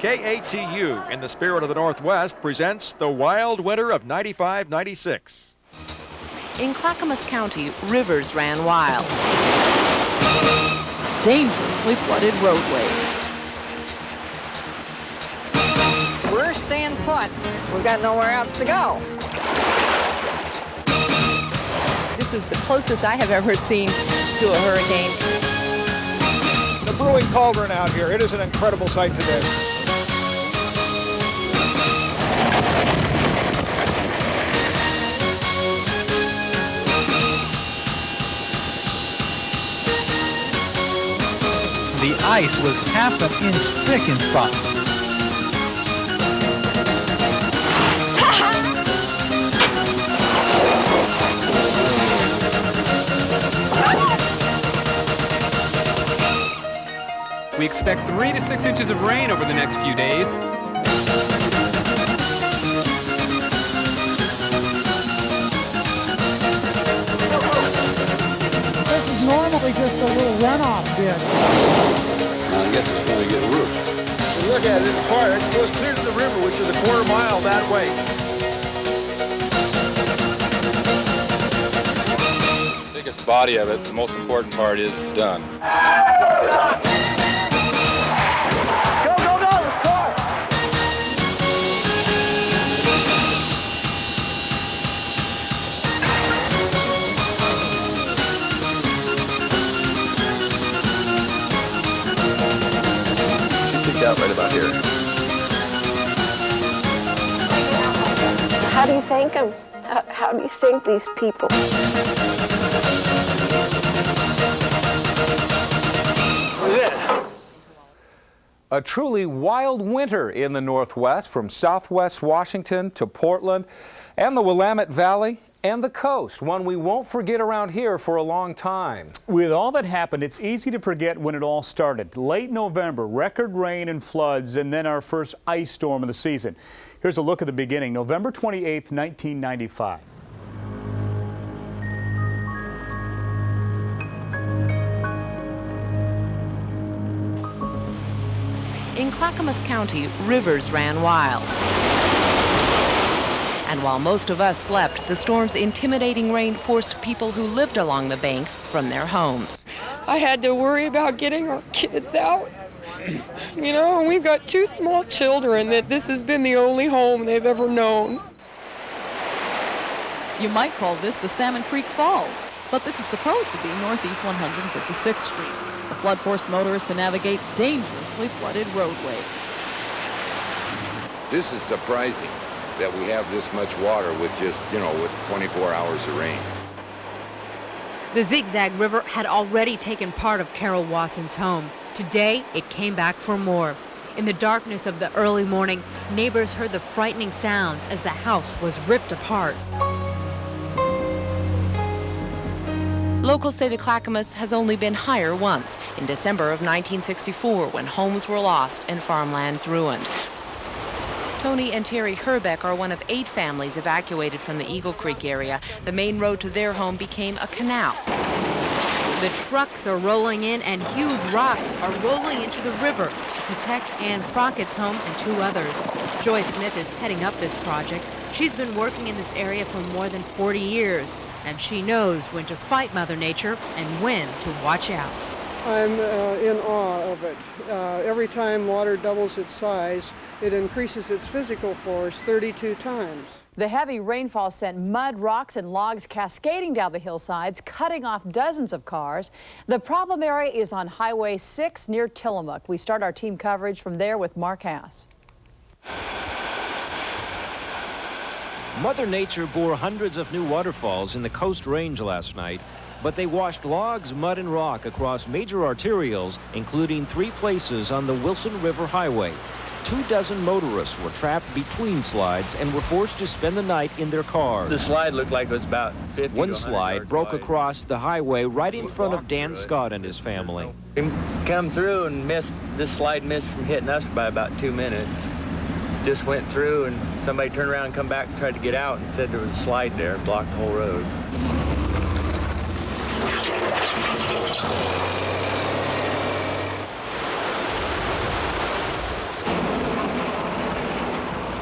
KATU, in the spirit of the Northwest, presents the wild winter of 95-96. In Clackamas County, rivers ran wild. Dangerously flooded roadways. We're staying put. We've got nowhere else to go. This is the closest I have ever seen to a hurricane. The brewing cauldron out here. It is an incredible sight today. The ice was half an inch thick in spots. We expect 3 to 6 inches of rain over the next few days. This is normally just a little runoff bit. I guess it's going to get worse. Look at it, it's far. It goes clear to the river, which is a quarter mile that way. The biggest body of it, the most important part is done. Out right about here. How do you thank them? How do you thank these people? A truly wild winter in the Northwest, from southwest Washington to Portland and the Willamette Valley and the coast, one we won't forget around here for a long time. With all that happened, it's easy to forget when it all started. Late November, record rain and floods, and then our first ice storm of the season. Here's a look at the beginning, November 28th, 1995. In Clackamas County, rivers ran wild. And while most of us slept, the storm's intimidating rain forced people who lived along the banks from their homes. I had to worry about getting our kids out. You know, and we've got 2 small children that this has been the only home they've ever known. You might call this the Salmon Creek Falls, but this is supposed to be Northeast 156th Street. The flood forced motorists to navigate dangerously flooded roadways. This is surprising that we have this much water with just, with 24 hours of rain. The Zigzag River had already taken part of Carol Wasson's home. Today, it came back for more. In the darkness of the early morning, neighbors heard the frightening sounds as the house was ripped apart. Locals say the Clackamas has only been higher once, in December of 1964, when homes were lost and farmlands ruined. Tony and Terry Herbeck are one of 8 families evacuated from the Eagle Creek area. The main road to their home became a canal. The trucks are rolling in and huge rocks are rolling into the river to protect Ann Crockett's home and 2 others. Joy Smith is heading up this project. She's been working in this area for more than 40 years, and she knows when to fight Mother Nature and when to watch out. I'm in awe of it. Every time water doubles its size, it increases its physical force 32 times. The heavy rainfall sent mud, rocks, and logs cascading down the hillsides, cutting off dozens of cars. The problem area is on Highway 6 near Tillamook. We start our team coverage from there with Mark Hass. Mother Nature bore hundreds of new waterfalls in the Coast Range last night, but they washed logs, mud, and rock across major arterials, including 3 places on the Wilson River Highway. 24 motorists were trapped between slides and were forced to spend the night in their cars. The slide looked like it was about 50 One slide broke across the highway right in front of Dan Scott and his family. We come through and this slide missed from hitting us by about 2 minutes. Just went through and somebody turned around and come back and tried to get out and said there was a slide there, blocked the whole road.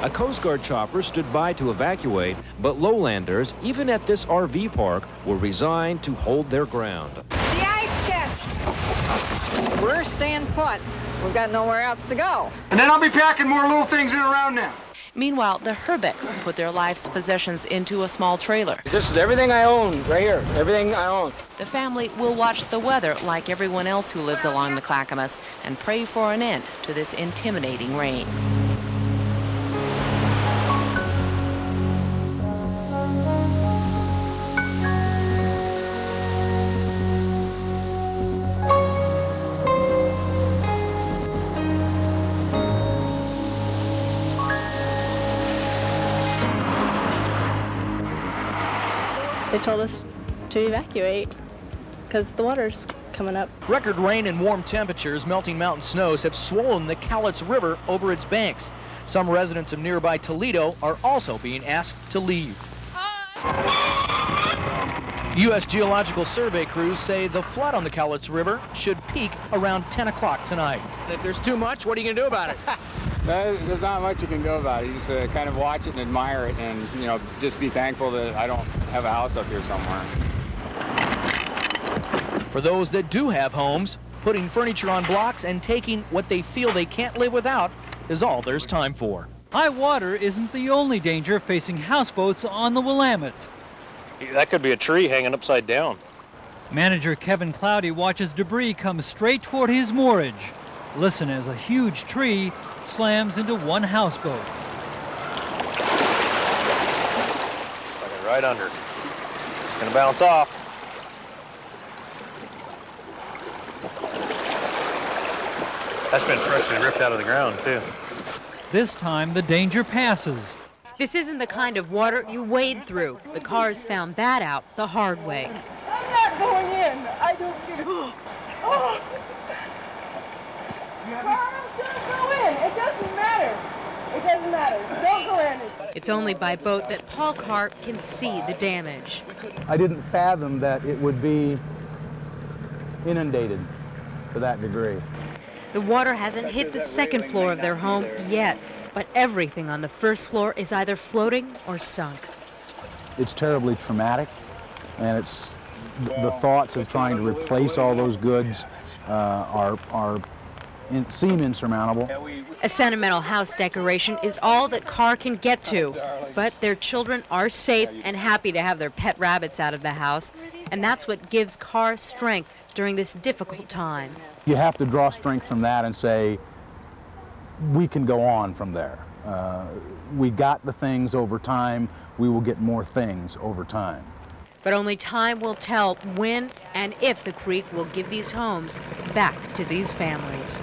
A Coast Guard chopper stood by to evacuate, but lowlanders, even at this RV park, were resigned to hold their ground. The ice chest. We're staying put. We've got nowhere else to go. And then I'll be packing more little things in around now. Meanwhile, the Herbecks put their life's possessions into a small trailer. This is everything I own right here, everything I own. The family will watch the weather like everyone else who lives along the Clackamas and pray for an end to this intimidating rain. They told us to evacuate because the water's coming up. Record rain and warm temperatures, melting mountain snows have swollen the Cowlitz River over its banks. Some residents of nearby Toledo are also being asked to leave. U.S. Geological Survey crews say the flood on the Cowlitz River should peak around 10 o'clock tonight. If there's too much, what are you going to do about it? There's not much you can do about it. You just kind of watch it and admire it and, you know, just be thankful that I don't have a house up here somewhere. For those that do have homes, putting furniture on blocks and taking what they feel they can't live without is all there's time for. High water isn't the only danger facing houseboats on the Willamette. That could be a tree hanging upside down. Manager Kevin Cloudy watches debris come straight toward his moorage. Listen as a huge tree slams into one houseboat. Fucking right under. It's gonna bounce off. That's been freshly ripped out of the ground too. This time the danger passes. This isn't the kind of water you wade through. The cars found that out the hard way. I'm not going in. I don't get it. Oh. Don't go in. It doesn't matter. It doesn't matter. Don't go in. It's only by boat that Paul Carr can see the damage. I didn't fathom that it would be inundated to that degree. The water hasn't hit the second floor of their home yet, but everything on the first floor is either floating or sunk. It's terribly traumatic, and it's the thoughts of trying to replace all those goods seem insurmountable. A sentimental house decoration is all that Carr can get to, but their children are safe and happy to have their pet rabbits out of the house, and that's what gives Carr strength during this difficult time. You have to draw strength from that and say, we can go on from there. We got the things over time, we will get more things over time. But only time will tell when and if the creek will give these homes back to these families.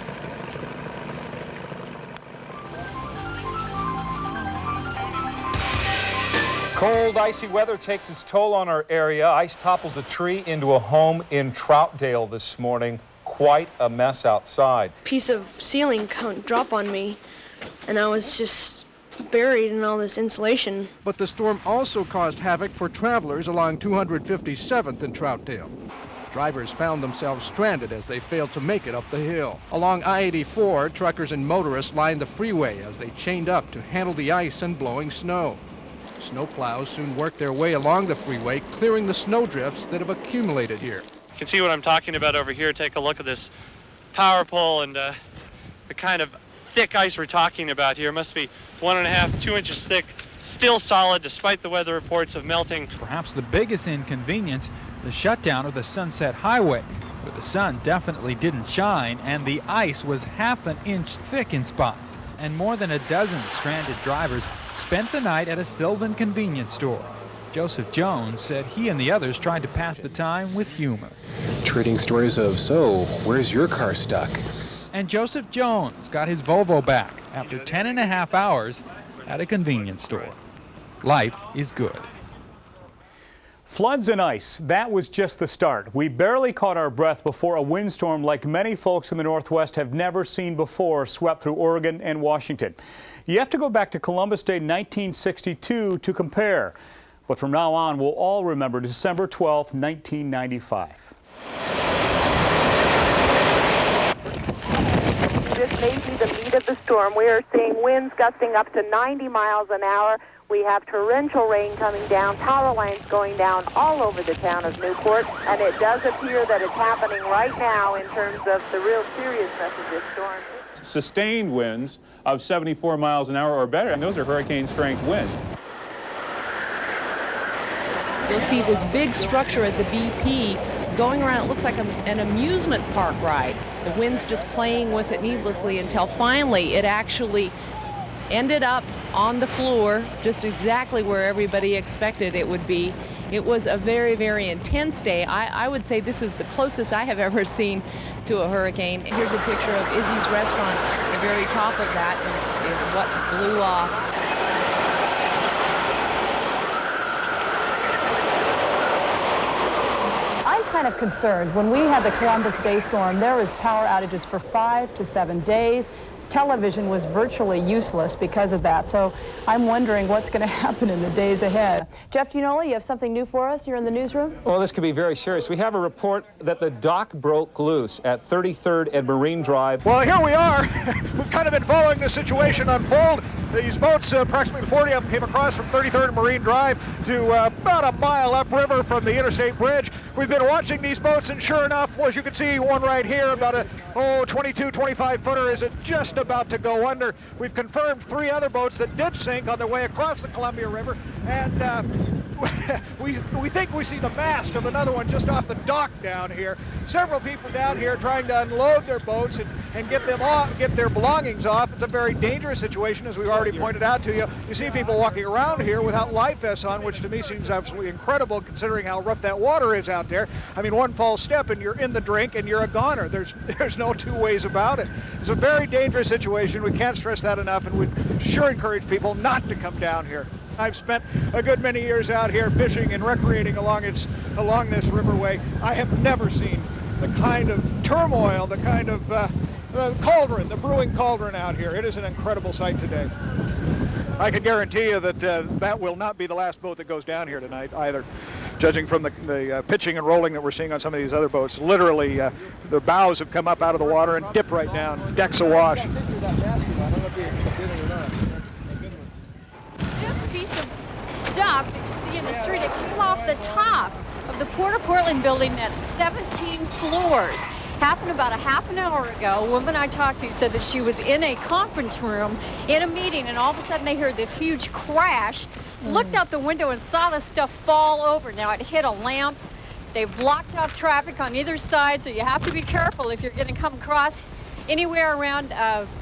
Cold, icy weather takes its toll on our area. Ice topples a tree into a home in Troutdale this morning. Quite a mess outside. Piece of ceiling dropped on me, and I was just buried in all this insulation. But the storm also caused havoc for travelers along 257th in Troutdale. Drivers found themselves stranded as they failed to make it up the hill. Along I-84, truckers and motorists lined the freeway as they chained up to handle the ice and blowing snow. Snowplows soon worked their way along the freeway, clearing the snowdrifts that have accumulated here. You can see what I'm talking about over here. Take a look at this power pole and the kind of thick ice we're talking about here. It must be 1.5, 2 inches thick, still solid despite the weather reports of melting. Perhaps the biggest inconvenience, the shutdown of the Sunset Highway, where the sun definitely didn't shine and the ice was half an inch thick in spots. And more than a dozen stranded drivers spent the night at a Sylvan convenience store. Joseph Jones said he and the others tried to pass the time with humor. Trading stories of, so, where's your car stuck? And Joseph Jones got his Volvo back after 10.5 hours at a convenience store. Life is good. Floods and ice, that was just the start. We barely caught our breath before a windstorm like many folks in the Northwest have never seen before swept through Oregon and Washington. You have to go back to Columbus Day 1962 to compare. But from now on, we'll all remember December 12, 1995. This may be the meat of the storm. We are seeing winds gusting up to 90 miles an hour. We have torrential rain coming down, power lines going down all over the town of Newport, and it does appear that it's happening right now in terms of the real seriousness of this storm. Sustained winds of 74 miles an hour or better, and those are hurricane-strength winds. You'll see this big structure at the BP going around. It looks like an amusement park ride. The wind's just playing with it needlessly until finally it actually ended up on the floor, just exactly where everybody expected it would be. It was a very, very intense day. I would say this is the closest I have ever seen to a hurricane. Here's a picture of Izzy's restaurant. The very top of that is what blew off. I'm kind of concerned. When we had the Columbus Day storm, there was power outages for 5 to 7 days. Television was virtually useless because of that. So I'm wondering what's going to happen in the days ahead. Jeff Gianola, you have something new for us? You're in the newsroom? Well, this could be very serious. We have a report that the dock broke loose at 33rd and Marine Drive. Well, here we are. We've kind of been following the situation unfold. These boats, approximately 40 of them, came across from 33rd and Marine Drive to about a mile upriver from the interstate bridge. We've been watching these boats, and sure enough, as you can see, one right here, about a 22, 25 footer, is just about to go under. We've confirmed 3 other boats that did sink on their way across the Columbia River, and we think we see the mast of another one just off the dock down here. Several people down here trying to unload their boats and get them off, get their belongings off. It's a very dangerous situation, as we've already pointed out to you. You see people walking around here without life vests on, which to me seems absolutely incredible considering how rough that water is out there. I mean, one false step and you're in the drink and you're a goner. There's no two ways about it. It's a very dangerous situation. We can't stress that enough, and we'd sure encourage people not to come down here. I've spent a good many years out here fishing and recreating along this riverway. I have never seen the kind of turmoil, the kind of cauldron, the brewing cauldron out here. It is an incredible sight today. I can guarantee you that that will not be the last boat that goes down here tonight either. Judging from the pitching and rolling that we're seeing on some of these other boats, literally the bows have come up out of the water and dip right down, decks awash. This piece of stuff that you see in the street, it came off the top of the Port of Portland building that's 17 floors. Happened about a half an hour ago. A woman I talked to said that she was in a conference room in a meeting, and all of a sudden they heard this huge crash, looked out the window and saw this stuff fall over. Now it hit a lamp. They've blocked off traffic on either side, so you have to be careful if you're going to come across anywhere around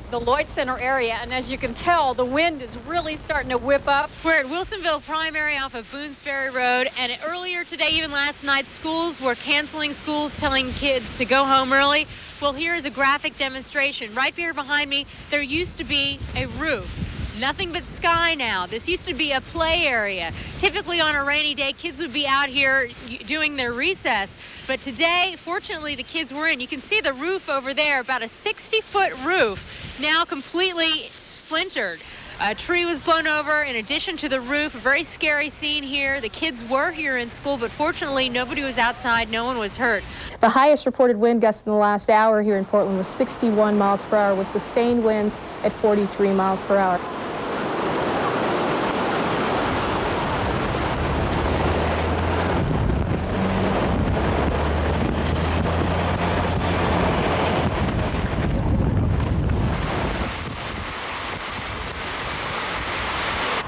the Lloyd Center area. And as you can tell, the wind is really starting to whip up. We're at Wilsonville Primary off of Boones Ferry Road, and earlier today, even last night, schools were canceling schools, telling kids to go home early. Well, here is a graphic demonstration. Right here behind me, there used to be a roof. Nothing but sky now. This used to be a play area. Typically on a rainy day, kids would be out here doing their recess. But today, fortunately, the kids were in. You can see the roof over there, about a 60-foot roof, now completely splintered. A tree was blown over in addition to the roof. A very scary scene here. The kids were here in school, but fortunately, nobody was outside. No one was hurt. The highest reported wind gust in the last hour here in Portland was 61 miles per hour with sustained winds at 43 miles per hour.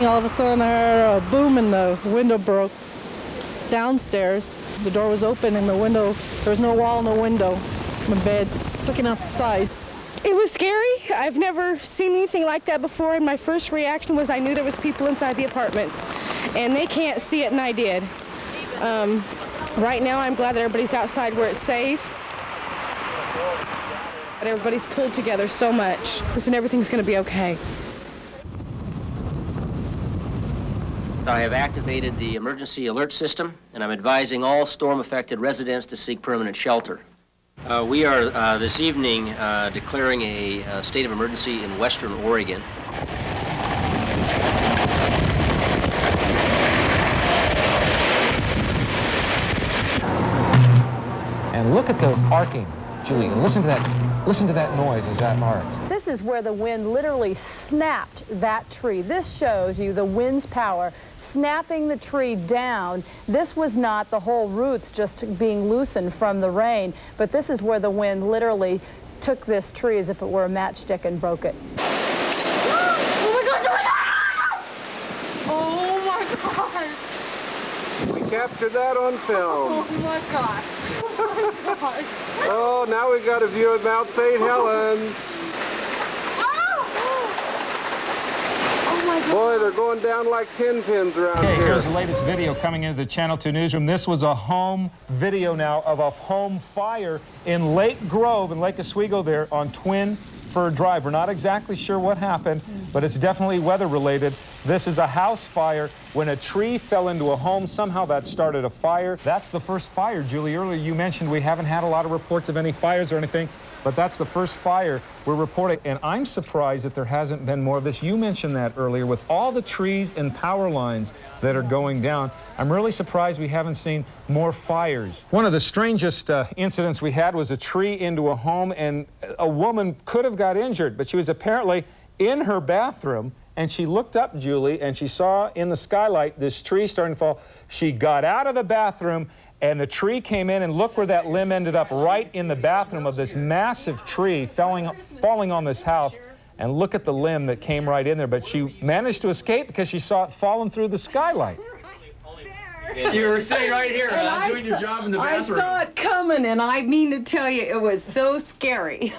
All of a sudden I heard a boom and the window broke downstairs. The door was open and the window, there was no wall, no window. My bed sticking outside. It was scary. I've never seen anything like that before, and my first reaction was I knew there was people inside the apartment, and they can't see it, and I did. Right now I'm glad that everybody's outside where it's safe. But everybody's pulled together so much, and everything's going to be okay. I have activated the emergency alert system, and I'm advising all storm-affected residents to seek permanent shelter. We are this evening declaring a state of emergency in western Oregon. And look at those arcing Julie, listen to that noise as that marks. This is where the wind literally snapped that tree. This shows you the wind's power snapping the tree down. This was not the whole roots just being loosened from the rain, but this is where the wind literally took this tree as if it were a matchstick and broke it. Oh my gosh! We captured that on film. Oh my gosh! Oh my gosh! Oh, now we've got a view of Mount St. Helens. Oh my God. Boy, they're going down like 10 pins around Okay, here. here's the latest video coming into the Channel 2 newsroom. This was a home video now of a home fire in Lake Grove in Lake Oswego there on Twin Fir Drive. We're not exactly sure what happened, but it's definitely weather related. This is a house fire. When a tree fell into a home, somehow that started a fire. That's the first fire, Julie. Earlier you mentioned we haven't had a lot of reports of any fires or anything, but that's the first fire we're reporting. And I'm surprised that there hasn't been more of this. You mentioned that earlier with all the trees and power lines that are going down. I'm really surprised we haven't seen more fires. One of the strangest incidents we had was a tree into a home, and a woman could have got injured, but she was apparently in her bathroom, and she looked up, Julie, and she saw in the skylight this tree starting to fall. She got out of the bathroom, and the tree came in, and look where that limb ended up, right in the bathroom of this massive tree falling on this house. And look at the limb that came right in there. But she managed to escape because she saw it falling through the skylight. You were sitting right here, doing your job in the bathroom. I saw it coming, and I mean to tell you, it was so scary.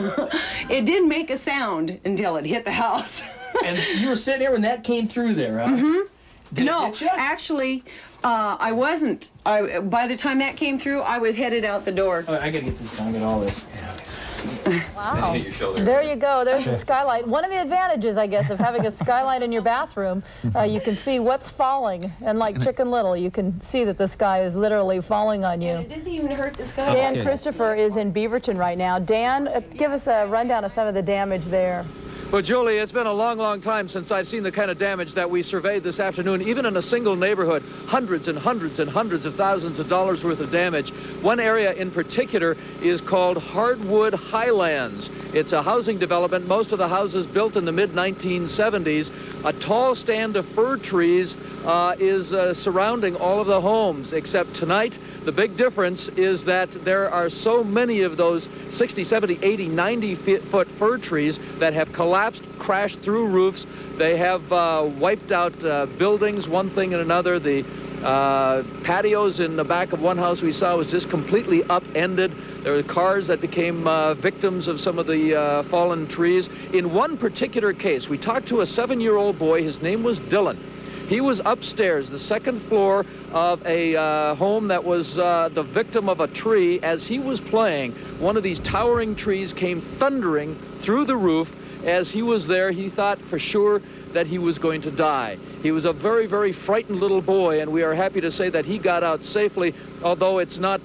It didn't make a sound until it hit the house. And you were sitting there when that came through there, huh? Mm-hmm. No, actually, I wasn't. By the time that came through, I was headed out the door. Oh, I gotta get this done, get all this. Wow. There you go. There's the skylight. One of the advantages, I guess, of having a skylight in your bathroom, you can see what's falling. And like Chicken Little, you can see that the sky is literally falling on you. And it didn't even hurt the sky. Dan Christopher is in Beaverton right now. Dan, give us a rundown of some of the damage there. Well, Julie, it's been a long, long time since I've seen the kind of damage that we surveyed this afternoon, even in a single neighborhood. Hundreds and hundreds and hundreds of thousands of dollars worth of damage. One area in particular is called Hardwood Highlands. It's a housing development, most of the houses built in the mid-1970s. A tall stand of fir trees is surrounding all of the homes, except tonight, the big difference is that there are so many of those 60, 70, 80, 90-foot fir trees that have collapsed, crashed through roofs. They have wiped out buildings, one thing and another. The patios in the back of one house we saw was just completely upended. There were cars that became victims of some of the fallen trees. In one particular case, we talked to a 7-year-old boy. His name was Dylan. He was upstairs, the second floor of a home that was the victim of a tree. As he was playing, one of these towering trees came thundering through the roof. As he was there, he thought for sure that he was going to die. He was a very, very frightened little boy, and we are happy to say that he got out safely, although it's not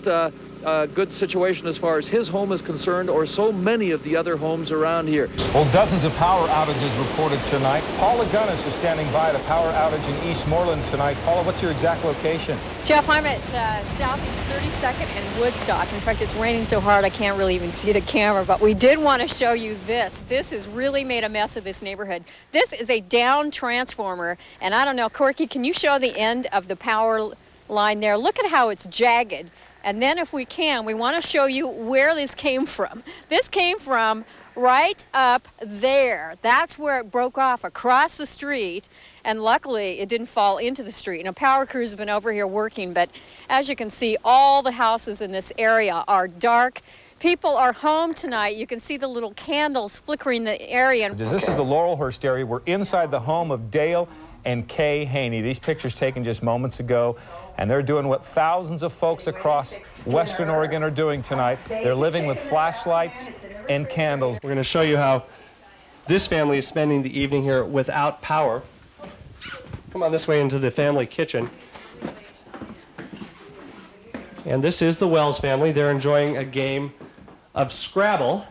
a good situation as far as his home is concerned or so many of the other homes around here. Well, dozens of power outages reported tonight. Paula Gunnis is standing by at a power outage in Eastmoreland tonight. Paula, what's your exact location? Jeff, I'm at Southeast 32nd and Woodstock. In fact, it's raining so hard I can't really even see the camera, but we did want to show you this. This has really made a mess of this neighborhood. This is a down transformer, and I don't know, Corky, can you show the end of the power line there? Look at how it's jagged. And then if we can, we want to show you where this came from. This came from right up there. That's where it broke off across the street, and luckily it didn't fall into the street. Now, power crews have been over here working, but as you can see, all the houses in this area are dark. People are home tonight. You can see the little candles flickering the area. This is the Laurelhurst area. We're inside the home of Dale and Kay Haney. These pictures taken just moments ago, and they're doing what thousands of folks across Western Oregon are doing tonight. They're living with flashlights and candles. We're going to show you how this family is spending the evening here without power. Come on this way into the family kitchen. And this is the Wells family. They're enjoying a game of Scrabble,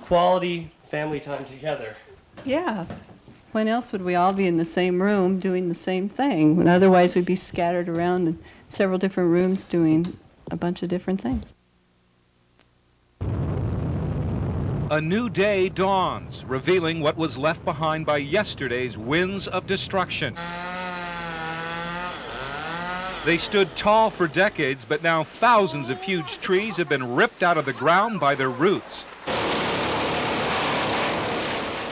quality family time together. Yeah. When else would we all be in the same room doing the same thing? When otherwise we'd be scattered around in several different rooms doing a bunch of different things. A new day dawns, revealing what was left behind by yesterday's winds of destruction. They stood tall for decades, but now thousands of huge trees have been ripped out of the ground by their roots.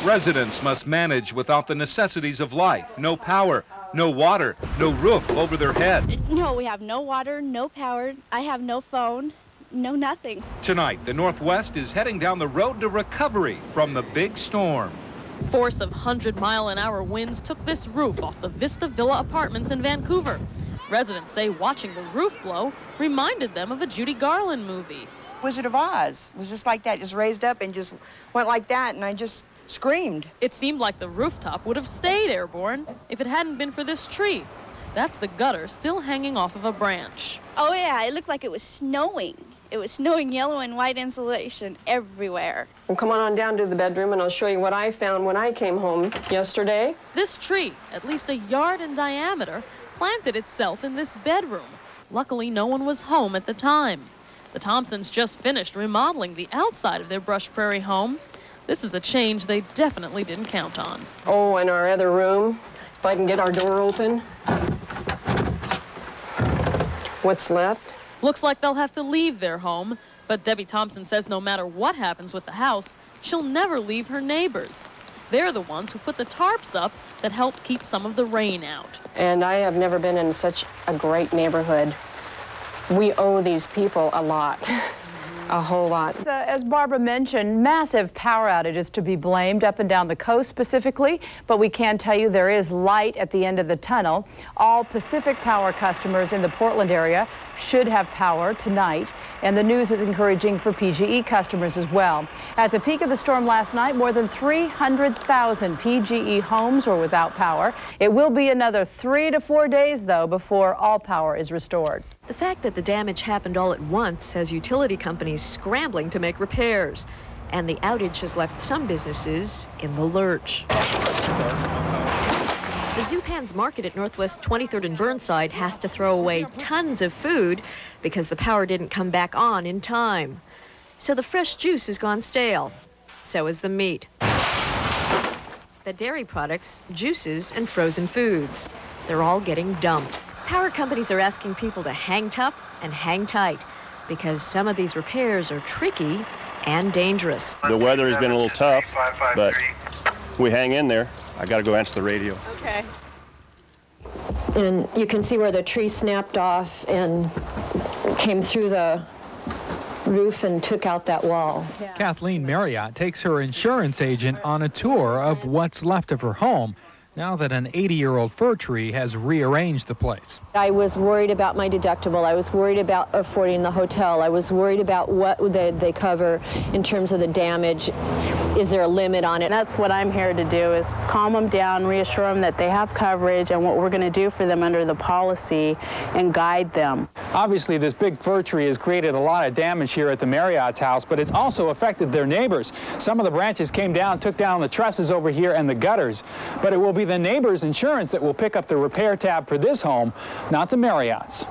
Residents must manage without the necessities of life. No power, no water, no roof over their head. No, we have no water, no power. I have no phone, no nothing. Tonight, the Northwest is heading down the road to recovery from the big storm. Force of 100-mile-an-hour winds took this roof off the Vista Villa apartments in Vancouver. Residents say watching the roof blow reminded them of a Judy Garland movie. Wizard of Oz was just like that, just raised up and just went like that, and I just screamed. It seemed like the rooftop would have stayed airborne if it hadn't been for this tree. That's the gutter still hanging off of a branch. Oh yeah, it looked like it was snowing. It was snowing yellow and white insulation everywhere. Well, come on down to the bedroom and I'll show you what I found when I came home yesterday. This tree, at least a yard in diameter, planted itself in this bedroom. Luckily, no one was home at the time. The Thompsons just finished remodeling the outside of their Brush Prairie home. This is a change they definitely didn't count on. Oh, and our other room, if I can get our door open. What's left? Looks like they'll have to leave their home, but Debbie Thompson says no matter what happens with the house, she'll never leave her neighbors. They're the ones who put the tarps up that help keep some of the rain out. And I have never been in such a great neighborhood. We owe these people a lot. A whole lot. As Barbara mentioned, massive power outages to be blamed up and down the coast specifically, but we can tell you there is light at the end of the tunnel. All Pacific Power customers in the Portland area should have power tonight, and the news is encouraging for PGE customers as well. At the peak of the storm last night, more than 300,000 PGE homes were without power. It will be another 3 to 4 days, though, before all power is restored. The fact that the damage happened all at once has utility companies scrambling to make repairs, and the outage has left some businesses in the lurch. The Zupan's Market at Northwest 23rd and Burnside has to throw away tons of food because the power didn't come back on in time. So the fresh juice has gone stale. So is the meat. The dairy products, juices, and frozen foods. They're all getting dumped. Power companies are asking people to hang tough and hang tight because some of these repairs are tricky and dangerous. The weather has been a little tough, but we hang in there. I got to go answer the radio. Okay. And you can see where the tree snapped off and came through the roof and took out that wall. Yeah. Kathleen Marriott takes her insurance agent on a tour of what's left of her home now that an 80-year-old fir tree has rearranged the place. I was worried about my deductible. I was worried about affording the hotel. I was worried about what they cover in terms of the damage. Is there a limit on it? That's what I'm here to do, is calm them down, reassure them that they have coverage and what we're going to do for them under the policy and guide them. Obviously, this big fir tree has created a lot of damage here at the Marriott's house, but it's also affected their neighbors. Some of the branches came down, took down the trusses over here and the gutters, but it will be the neighbors' insurance that will pick up the repair tab for this home, not the Marriott's.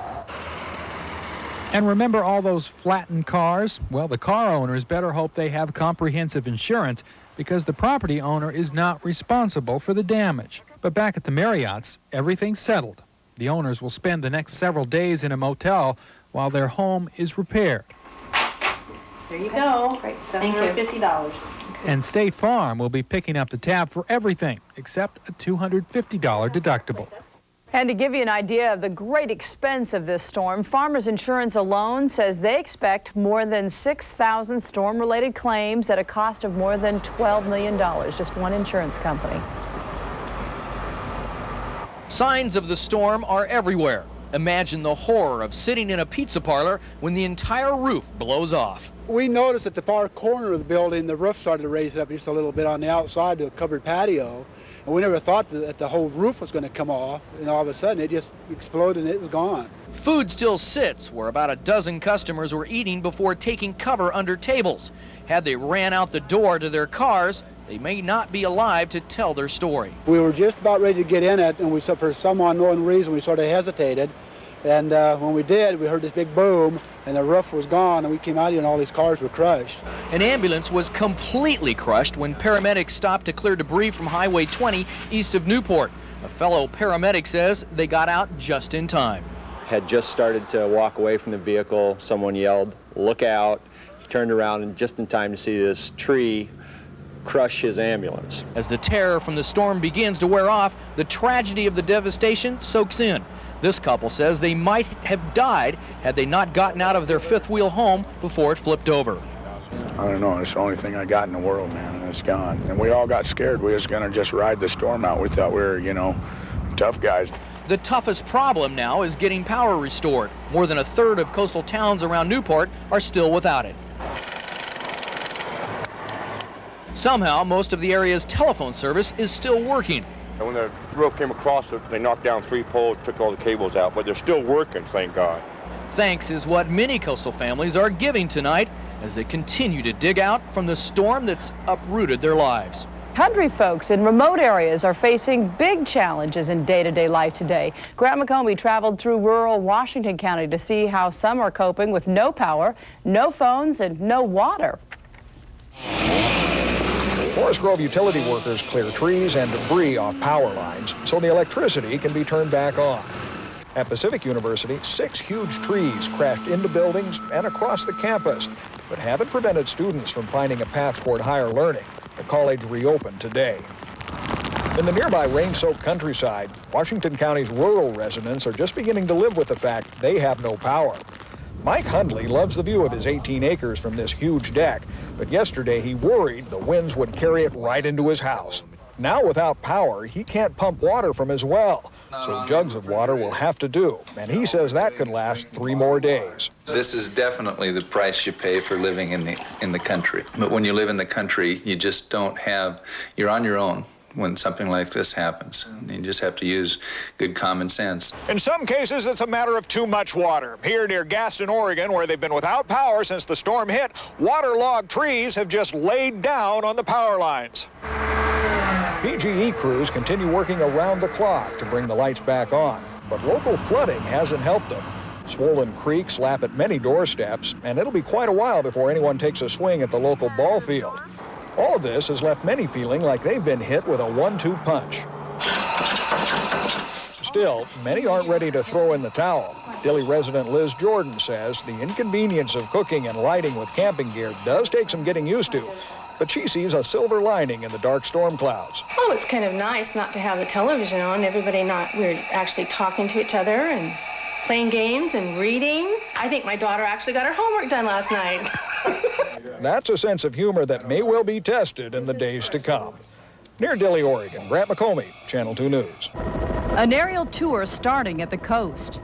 And remember all those flattened cars? Well, the car owners better hope they have comprehensive insurance because the property owner is not responsible for the damage. But back at the Marriott's, everything's settled. The owners will spend the next several days in a motel while their home is repaired. There you go. Great. $750. And State Farm will be picking up the tab for everything except a $250 deductible. And to give you an idea of the great expense of this storm, Farmers Insurance alone says they expect more than 6,000 storm-related claims at a cost of more than $12 million, just one insurance company. Signs of the storm are everywhere. Imagine the horror of sitting in a pizza parlor when the entire roof blows off. We noticed at the far corner of the building, the roof started to raise up just a little bit on the outside to a covered patio. And we never thought that the whole roof was going to come off, and all of a sudden it just exploded and it was gone. Food still sits where about a dozen customers were eating before taking cover under tables. Had they ran out the door to their cars, they may not be alive to tell their story. We were just about ready to get in it, and for some unknown reason we sort of hesitated. And when we did, we heard this big boom, and the roof was gone, and we came out here and all these cars were crushed. An ambulance was completely crushed when paramedics stopped to clear debris from Highway 20 east of Newport. A fellow paramedic says they got out just in time. Had just started to walk away from the vehicle. Someone yelled, "Look out." He turned around and just in time to see this tree crush his ambulance. As the terror from the storm begins to wear off, the tragedy of the devastation soaks in. This couple says they might have died had they not gotten out of their fifth wheel home before it flipped over. I don't know, it's the only thing I got in the world, man, and it's gone. And we all got scared. We was gonna just ride the storm out. We thought we were, you know, tough guys. The toughest problem now is getting power restored. More than a third of coastal towns around Newport are still without it. Somehow, most of the area's telephone service is still working. And when the roof came across, they knocked down 3 poles, took all the cables out, but they're still working, thank God. Thanks is what many coastal families are giving tonight as they continue to dig out from the storm that's uprooted their lives. Country folks in remote areas are facing big challenges in day-to-day life today. Grant McCombie traveled through rural Washington County to see how some are coping with no power, no phones, and no water. Forest Grove utility workers clear trees and debris off power lines so the electricity can be turned back on. At Pacific University, 6 huge trees crashed into buildings and across the campus, but haven't prevented students from finding a path toward higher learning. The college reopened today. In the nearby rain-soaked countryside, Washington County's rural residents are just beginning to live with the fact they have no power. Mike Hundley loves the view of his 18 acres from this huge deck, but yesterday he worried the winds would carry it right into his house. Now without power, he can't pump water from his well, so jugs of water will have to do, and he says that could last 3 more days. This is definitely the price you pay for living in the country. But when you live in the country, you just don't have, you're on your own when something like this happens. You just have to use good common sense. In some cases, it's a matter of too much water. Here near Gaston, Oregon, where they've been without power since the storm hit, waterlogged trees have just laid down on the power lines. PGE crews continue working around the clock to bring the lights back on, but local flooding hasn't helped them. Swollen creeks lap at many doorsteps, and it'll be quite a while before anyone takes a swing at the local ball field. All of this has left many feeling like they've been hit with a 1-2 punch. Still, many aren't ready to throw in the towel. Dilley resident Liz Jordan says the inconvenience of cooking and lighting with camping gear does take some getting used to, but she sees a silver lining in the dark storm clouds. Oh, it's kind of nice not to have the television on. We're actually talking to each other and playing games and reading. I think my daughter actually got her homework done last night. That's a sense of humor that may well be tested in the days to come. Near Dilley, Oregon, Grant McCombie, Channel 2 News. An aerial tour starting at the coast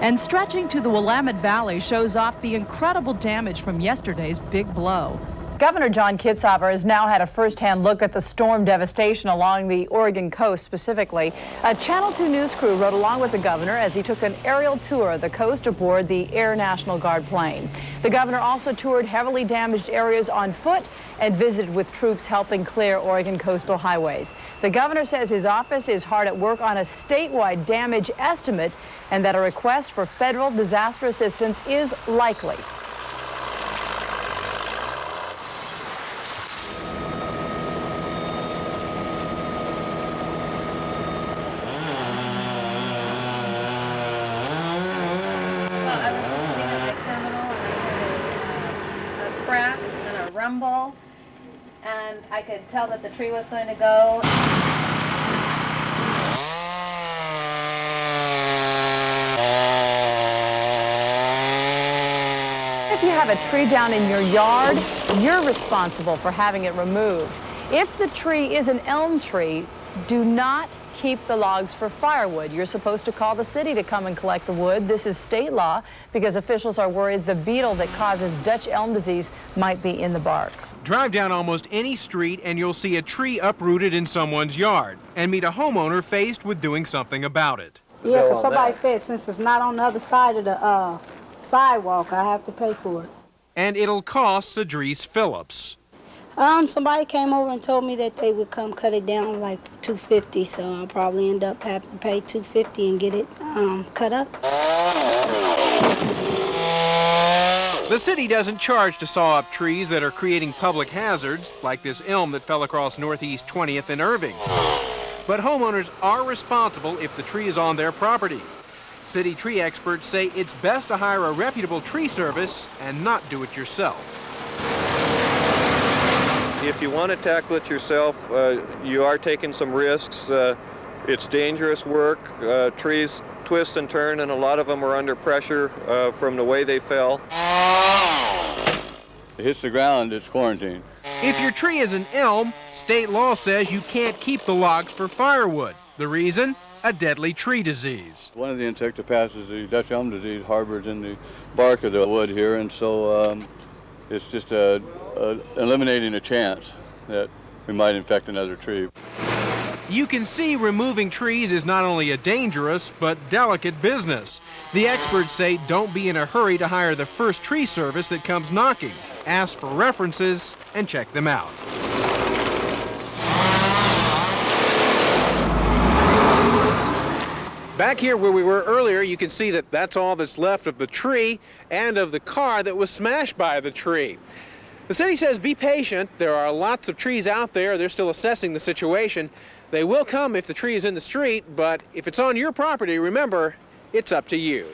and stretching to the Willamette Valley shows off the incredible damage from yesterday's big blow. Governor John Kitzhaber has now had a first-hand look at the storm devastation along the Oregon coast specifically. A Channel 2 news crew rode along with the governor as he took an aerial tour of the coast aboard the Air National Guard plane. The governor also toured heavily damaged areas on foot and visited with troops helping clear Oregon coastal highways. The governor says his office is hard at work on a statewide damage estimate and that a request for federal disaster assistance is likely. Rumble, and I could tell that the tree was going to go. If you have a tree down in your yard, you're responsible for having it removed. If the tree is an elm tree, do not keep the logs for firewood. You're supposed to call the city to come and collect the wood. This is state law because officials are worried the beetle that causes Dutch elm disease might be in the bark. Drive down almost any street and you'll see a tree uprooted in someone's yard and meet a homeowner faced with doing something about it. Yeah, because somebody said since it's not on the other side of the sidewalk, I have to pay for it. And it'll cost Cedrice Phillips. Somebody came over and told me that they would come cut it down like $250, so I'll probably end up having to pay $250 and get it cut up. The city doesn't charge to saw up trees that are creating public hazards, like this elm that fell across Northeast 20th in Irving. But homeowners are responsible if the tree is on their property. City tree experts say it's best to hire a reputable tree service and not do it yourself. If you want to tackle it yourself, you are taking some risks. It's dangerous work. Trees twist and turn, and a lot of them are under pressure from the way they fell. It hits the ground, it's quarantined. If your tree is an elm, state law says you can't keep the logs for firewood. The reason? A deadly tree disease. One of the insects that passes the Dutch elm disease harbors in the bark of the wood here, and so it's just eliminating a chance that we might infect another tree. You can see removing trees is not only a dangerous but delicate business. The experts say don't be in a hurry to hire the first tree service that comes knocking. Ask for references and check them out. Back here where we were earlier, you can see that that's all that's left of the tree and of the car that was smashed by the tree. The city says be patient. There are lots of trees out there. They're still assessing the situation. They will come if the tree is in the street, but if it's on your property, remember, it's up to you.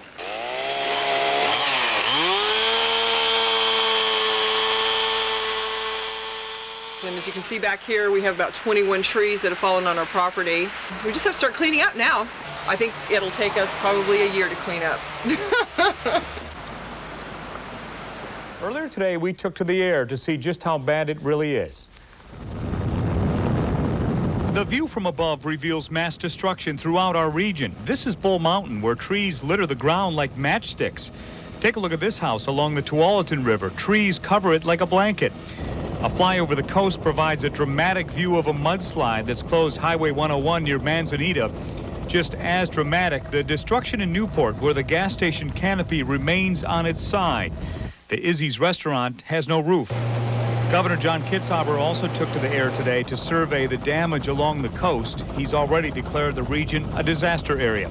And as you can see back here, we have about 21 trees that have fallen on our property. We just have to start cleaning up now. I think it'll take us probably a year to clean up. Earlier today, we took to the air to see just how bad it really is. The view from above reveals mass destruction throughout our region. This is Bull Mountain, where trees litter the ground like matchsticks. Take a look at this house along the Tualatin River. Trees cover it like a blanket. A fly over the coast provides a dramatic view of a mudslide that's closed Highway 101 near Manzanita. Just as dramatic, the destruction in Newport, where the gas station canopy remains on its side. The Izzy's restaurant has no roof. Governor John Kitzhaber also took to the air today to survey the damage along the coast. He's already declared the region a disaster area.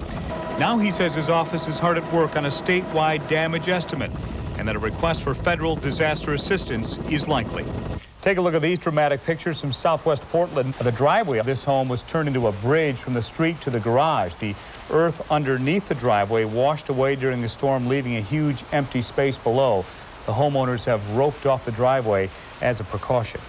Now he says his office is hard at work on a statewide damage estimate and that a request for federal disaster assistance is likely. Take a look at these dramatic pictures from southwest Portland. The driveway of this home was turned into a bridge from the street to the garage. The earth underneath the driveway washed away during the storm, leaving a huge empty space below. The homeowners have roped off the driveway as a precaution.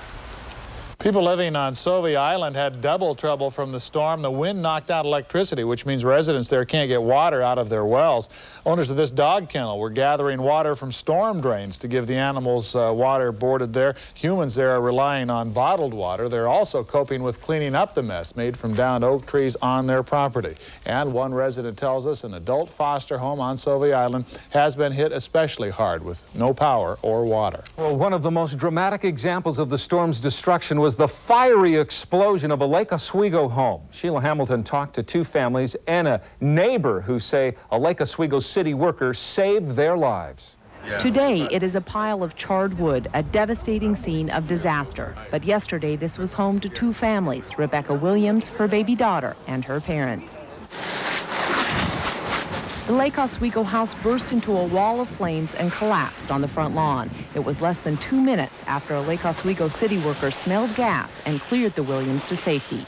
People living on Sovey Island had double trouble from the storm. The wind knocked out electricity, which means residents there can't get water out of their wells. Owners of this dog kennel were gathering water from storm drains to give the animals water boarded there. Humans there are relying on bottled water. They're also coping with cleaning up the mess made from downed oak trees on their property. And one resident tells us an adult foster home on Sovey Island has been hit especially hard with no power or water. Well, one of the most dramatic examples of the storm's destruction was the fiery explosion of a Lake Oswego home. Sheila Hamilton talked to two families and a neighbor who say a Lake Oswego city worker saved their lives. Today, it is a pile of charred wood, a devastating scene of disaster. But yesterday, this was home to two families, Rebecca Williams, her baby daughter, and her parents. The Lake Oswego house burst into a wall of flames and collapsed on the front lawn. It was less than 2 minutes after a Lake Oswego city worker smelled gas and cleared the Williams to safety.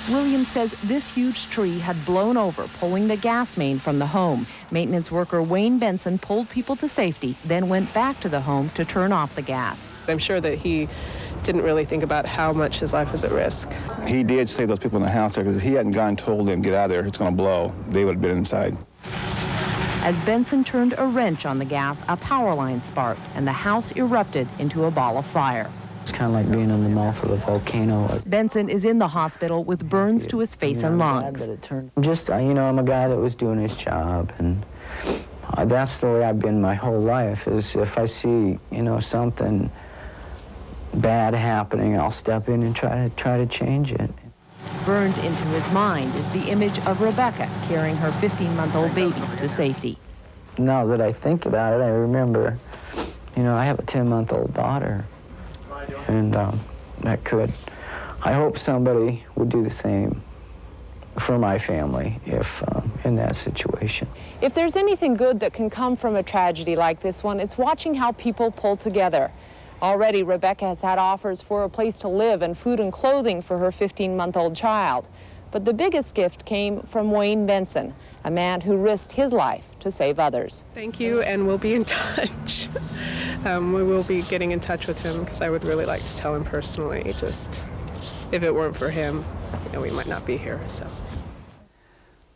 Williams says this huge tree had blown over, pulling the gas main from the home. Maintenance worker Wayne Benson pulled people to safety, then went back to the home to turn off the gas. I'm sure that he didn't really think about how much his life was at risk. He did save those people in the house there, because if he hadn't gone and told them, get out of there, it's going to blow, they would have been inside. As Benson turned a wrench on the gas, a power line sparked, and the house erupted into a ball of fire. It's kind of like being in the mouth of a volcano. Benson is in the hospital with burns to his face and lungs. Just, I'm a guy that was doing his job, and that's the way I've been my whole life, is if I see, something bad happening, I'll step in and try to change it. Burned into his mind is the image of Rebecca carrying her 15-month-old baby to safety. Now that I think about it, I remember, I have a 10-month-old daughter, and I hope somebody would do the same for my family if in that situation. If there's anything good that can come from a tragedy like this one, it's watching how people pull together. Already, Rebecca has had offers for a place to live and food and clothing for her 15-month-old child. But the biggest gift came from Wayne Benson, a man who risked his life to save others. Thank you, and we'll be in touch. We will be getting in touch with him because I would really like to tell him personally. Just if it weren't for him, we might not be here. So.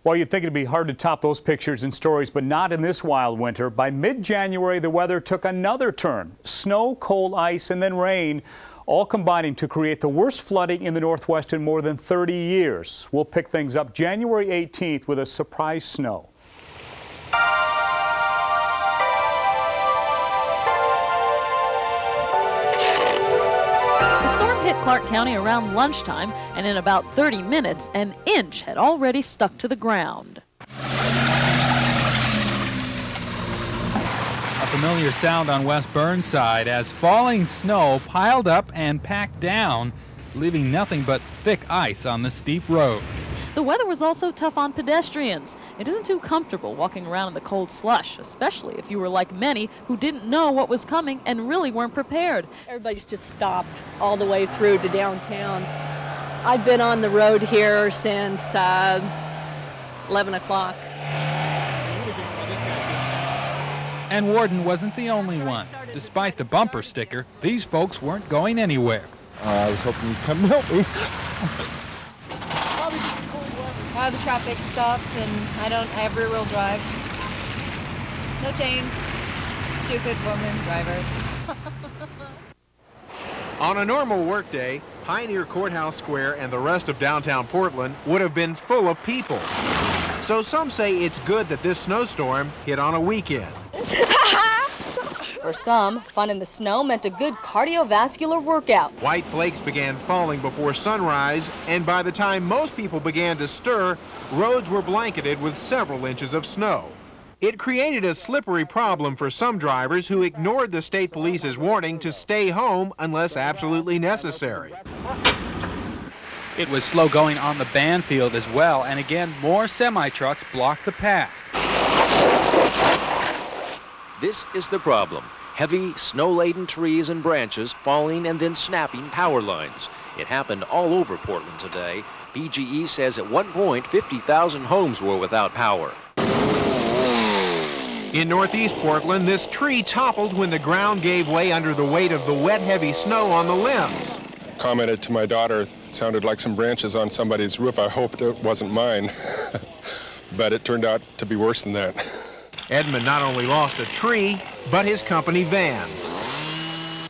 Well, you'd think it'd be hard to top those pictures and stories, but not in this wild winter. By mid-January, the weather took another turn. Snow, cold, ice, and then rain, all combining to create the worst flooding in the Northwest in more than 30 years. We'll pick things up January 18th with a surprise snow. Hit Clark County around lunchtime, and in about 30 minutes, an inch had already stuck to the ground. A familiar sound on West Burnside as falling snow piled up and packed down, leaving nothing but thick ice on the steep road. The weather was also tough on pedestrians. It isn't too comfortable walking around in the cold slush, especially if you were like many who didn't know what was coming and really weren't prepared. Everybody's just stopped all the way through to downtown. I've been on the road here since 11 o'clock. And Warden wasn't the only one. Despite the bumper sticker, these folks weren't going anywhere. I was hoping you'd come help me. The traffic stopped and I have rear-wheel drive. No chains. Stupid woman driver. On a normal workday, Pioneer Courthouse Square and the rest of downtown Portland would have been full of people. So some say it's good that this snowstorm hit on a weekend. For some, fun in the snow meant a good cardiovascular workout. White flakes began falling before sunrise, and by the time most people began to stir, roads were blanketed with several inches of snow. It created a slippery problem for some drivers who ignored the state police's warning to stay home unless absolutely necessary. It was slow going on the Banfield as well, and again, more semi-trucks blocked the path. This is the problem. Heavy, snow-laden trees and branches falling and then snapping power lines. It happened all over Portland today. BGE says at one point, 50,000 homes were without power. In northeast Portland, this tree toppled when the ground gave way under the weight of the wet, heavy snow on the limbs. Commented to my daughter, it sounded like some branches on somebody's roof. I hoped it wasn't mine. But it turned out to be worse than that. Edmund not only lost a tree, but his company van.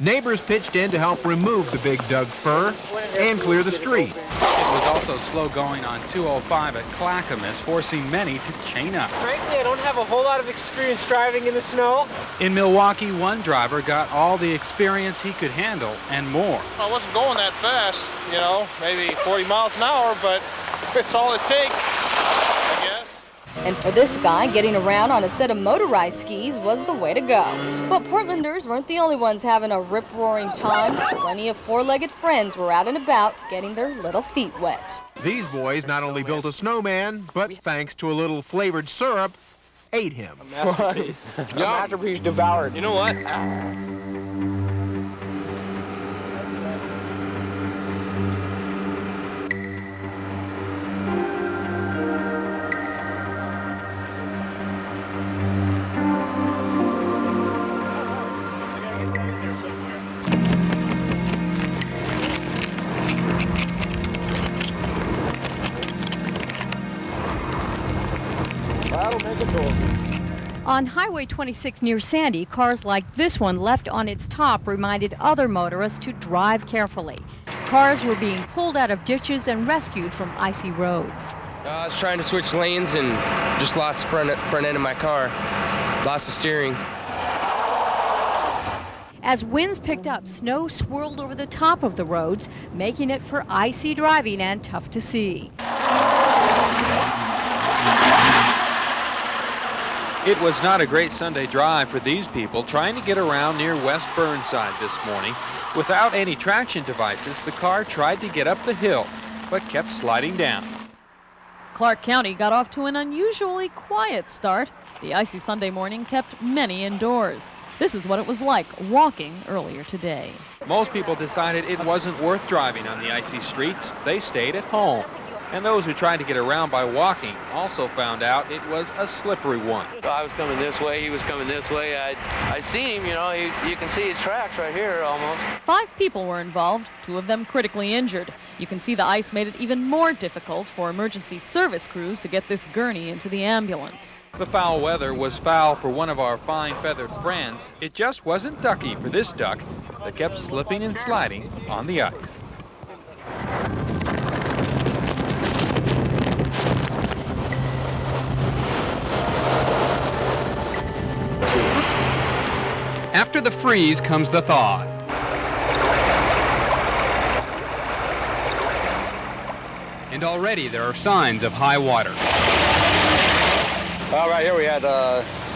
Neighbors pitched in to help remove the big Doug fir and clear the street. It was also slow going on 205 at Clackamas, forcing many to chain up. Frankly, I don't have a whole lot of experience driving in the snow. In Milwaukee, one driver got all the experience he could handle and more. I wasn't going that fast, maybe 40 miles an hour, but it's all it takes, I guess. And for this guy, getting around on a set of motorized skis was the way to go. But Portlanders weren't the only ones having a rip-roaring time. Plenty of four-legged friends were out and about getting their little feet wet. These boys not only built a snowman, but thanks to a little flavored syrup, ate him. A masterpiece. A masterpiece devoured. You know what? On Highway 26 near Sandy, cars like this one left on its top reminded other motorists to drive carefully. Cars were being pulled out of ditches and rescued from icy roads. I was trying to switch lanes and just lost the front end of my car. Lost the steering. As winds picked up, snow swirled over the top of the roads, making it for icy driving and tough to see. It was not a great Sunday drive for these people trying to get around near West Burnside this morning. Without any traction devices, the car tried to get up the hill, but kept sliding down. Clark County got off to an unusually quiet start. The icy Sunday morning kept many indoors. This is what it was like walking earlier today. Most people decided it wasn't worth driving on the icy streets. They stayed at home. And those who tried to get around by walking also found out it was a slippery one. I was coming this way, he was coming this way. I see him, you know, you can see his tracks right here almost. 5 people were involved, 2 of them critically injured. You can see the ice made it even more difficult for emergency service crews to get this gurney into the ambulance. The foul weather was foul for one of our fine feathered friends. It just wasn't ducky for this duck that kept slipping and sliding on the ice. After the freeze comes the thaw. And already there are signs of high water. Well, right here we had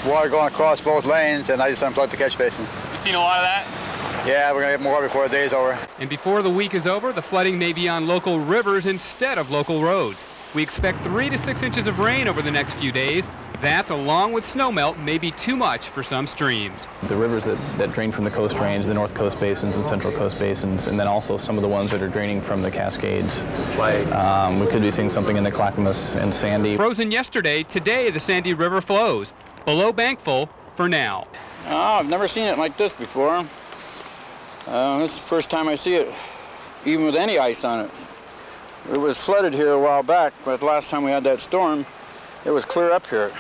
water going across both lanes, and I just unplugged the catch basin. You seen a lot of that? Yeah, we're going to get more before the day's over. And before the week is over, the flooding may be on local rivers instead of local roads. We expect 3 to 6 inches of rain over the next few days. That, along with snowmelt, may be too much for some streams. The rivers that drain from the Coast Range, the North Coast basins and Central Coast basins, and then also some of the ones that are draining from the Cascades. We could be seeing something in the Clackamas and Sandy. Frozen yesterday, today the Sandy River flows. Below bank full for now. Oh, I've never seen it like this before. This is the first time I see it, even with any ice on it. It was flooded here a while back, but the last time we had that storm, it was clear up here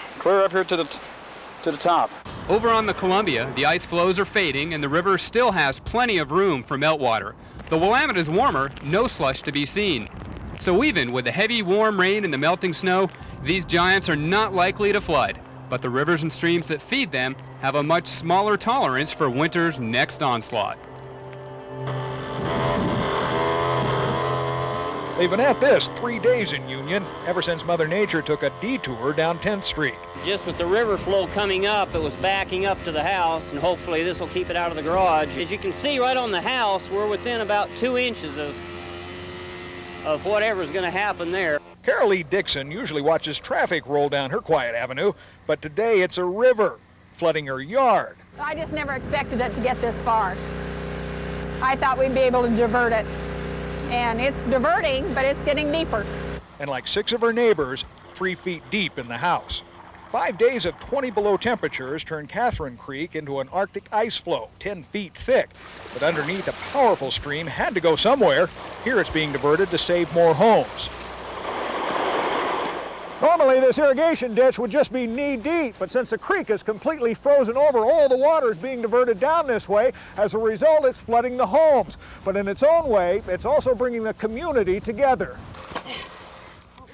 to the top. Over on the Columbia, the ice flows are fading and the river still has plenty of room for meltwater. The Willamette is warmer, no slush to be seen. So even with the heavy warm rain and the melting snow, these giants are not likely to flood. But the rivers and streams that feed them have a much smaller tolerance for winter's next onslaught. They've been at this 3 days in Union, ever since Mother Nature took a detour down 10th Street. Just with the river flow coming up, it was backing up to the house, and hopefully this will keep it out of the garage. As you can see right on the house, we're within about 2 inches of whatever's going to happen there. Carol Lee Dixon usually watches traffic roll down her quiet avenue, but today it's a river flooding her yard. I just never expected it to get this far. I thought we'd be able to divert it. And it's diverting, but it's getting deeper. And like 6 of her neighbors, 3 feet deep in the house. 5 days of 20 below temperatures turned Catherine Creek into an Arctic ice floe, 10 feet thick. But underneath, a powerful stream had to go somewhere. Here it's being diverted to save more homes. Normally, this irrigation ditch would just be knee-deep, but since the creek is completely frozen over, all the water is being diverted down this way. As a result, it's flooding the homes. But in its own way, it's also bringing the community together.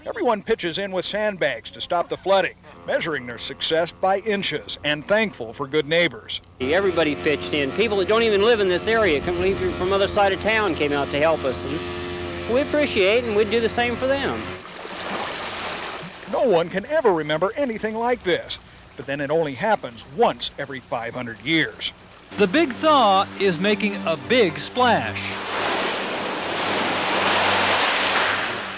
Everyone pitches in with sandbags to stop the flooding, measuring their success by inches, and thankful for good neighbors. Everybody pitched in. People that don't even live in this area, from other side of town, came out to help us. And we appreciate, and we'd do the same for them. No one can ever remember anything like this, but then it only happens once every 500 years. The big thaw is making a big splash.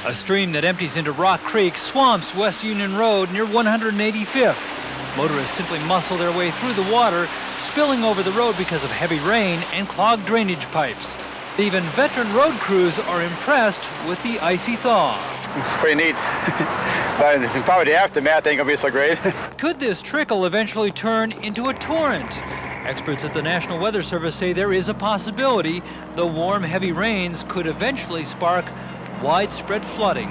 A stream that empties into Rock Creek swamps West Union Road near 185th. Motorists simply muscle their way through the water, spilling over the road because of heavy rain and clogged drainage pipes. Even veteran road crews are impressed with the icy thaw. It's pretty neat. But probably the aftermath ain't gonna be so great. Could this trickle eventually turn into a torrent? Experts at the National Weather Service say there is a possibility the warm, heavy rains could eventually spark widespread flooding.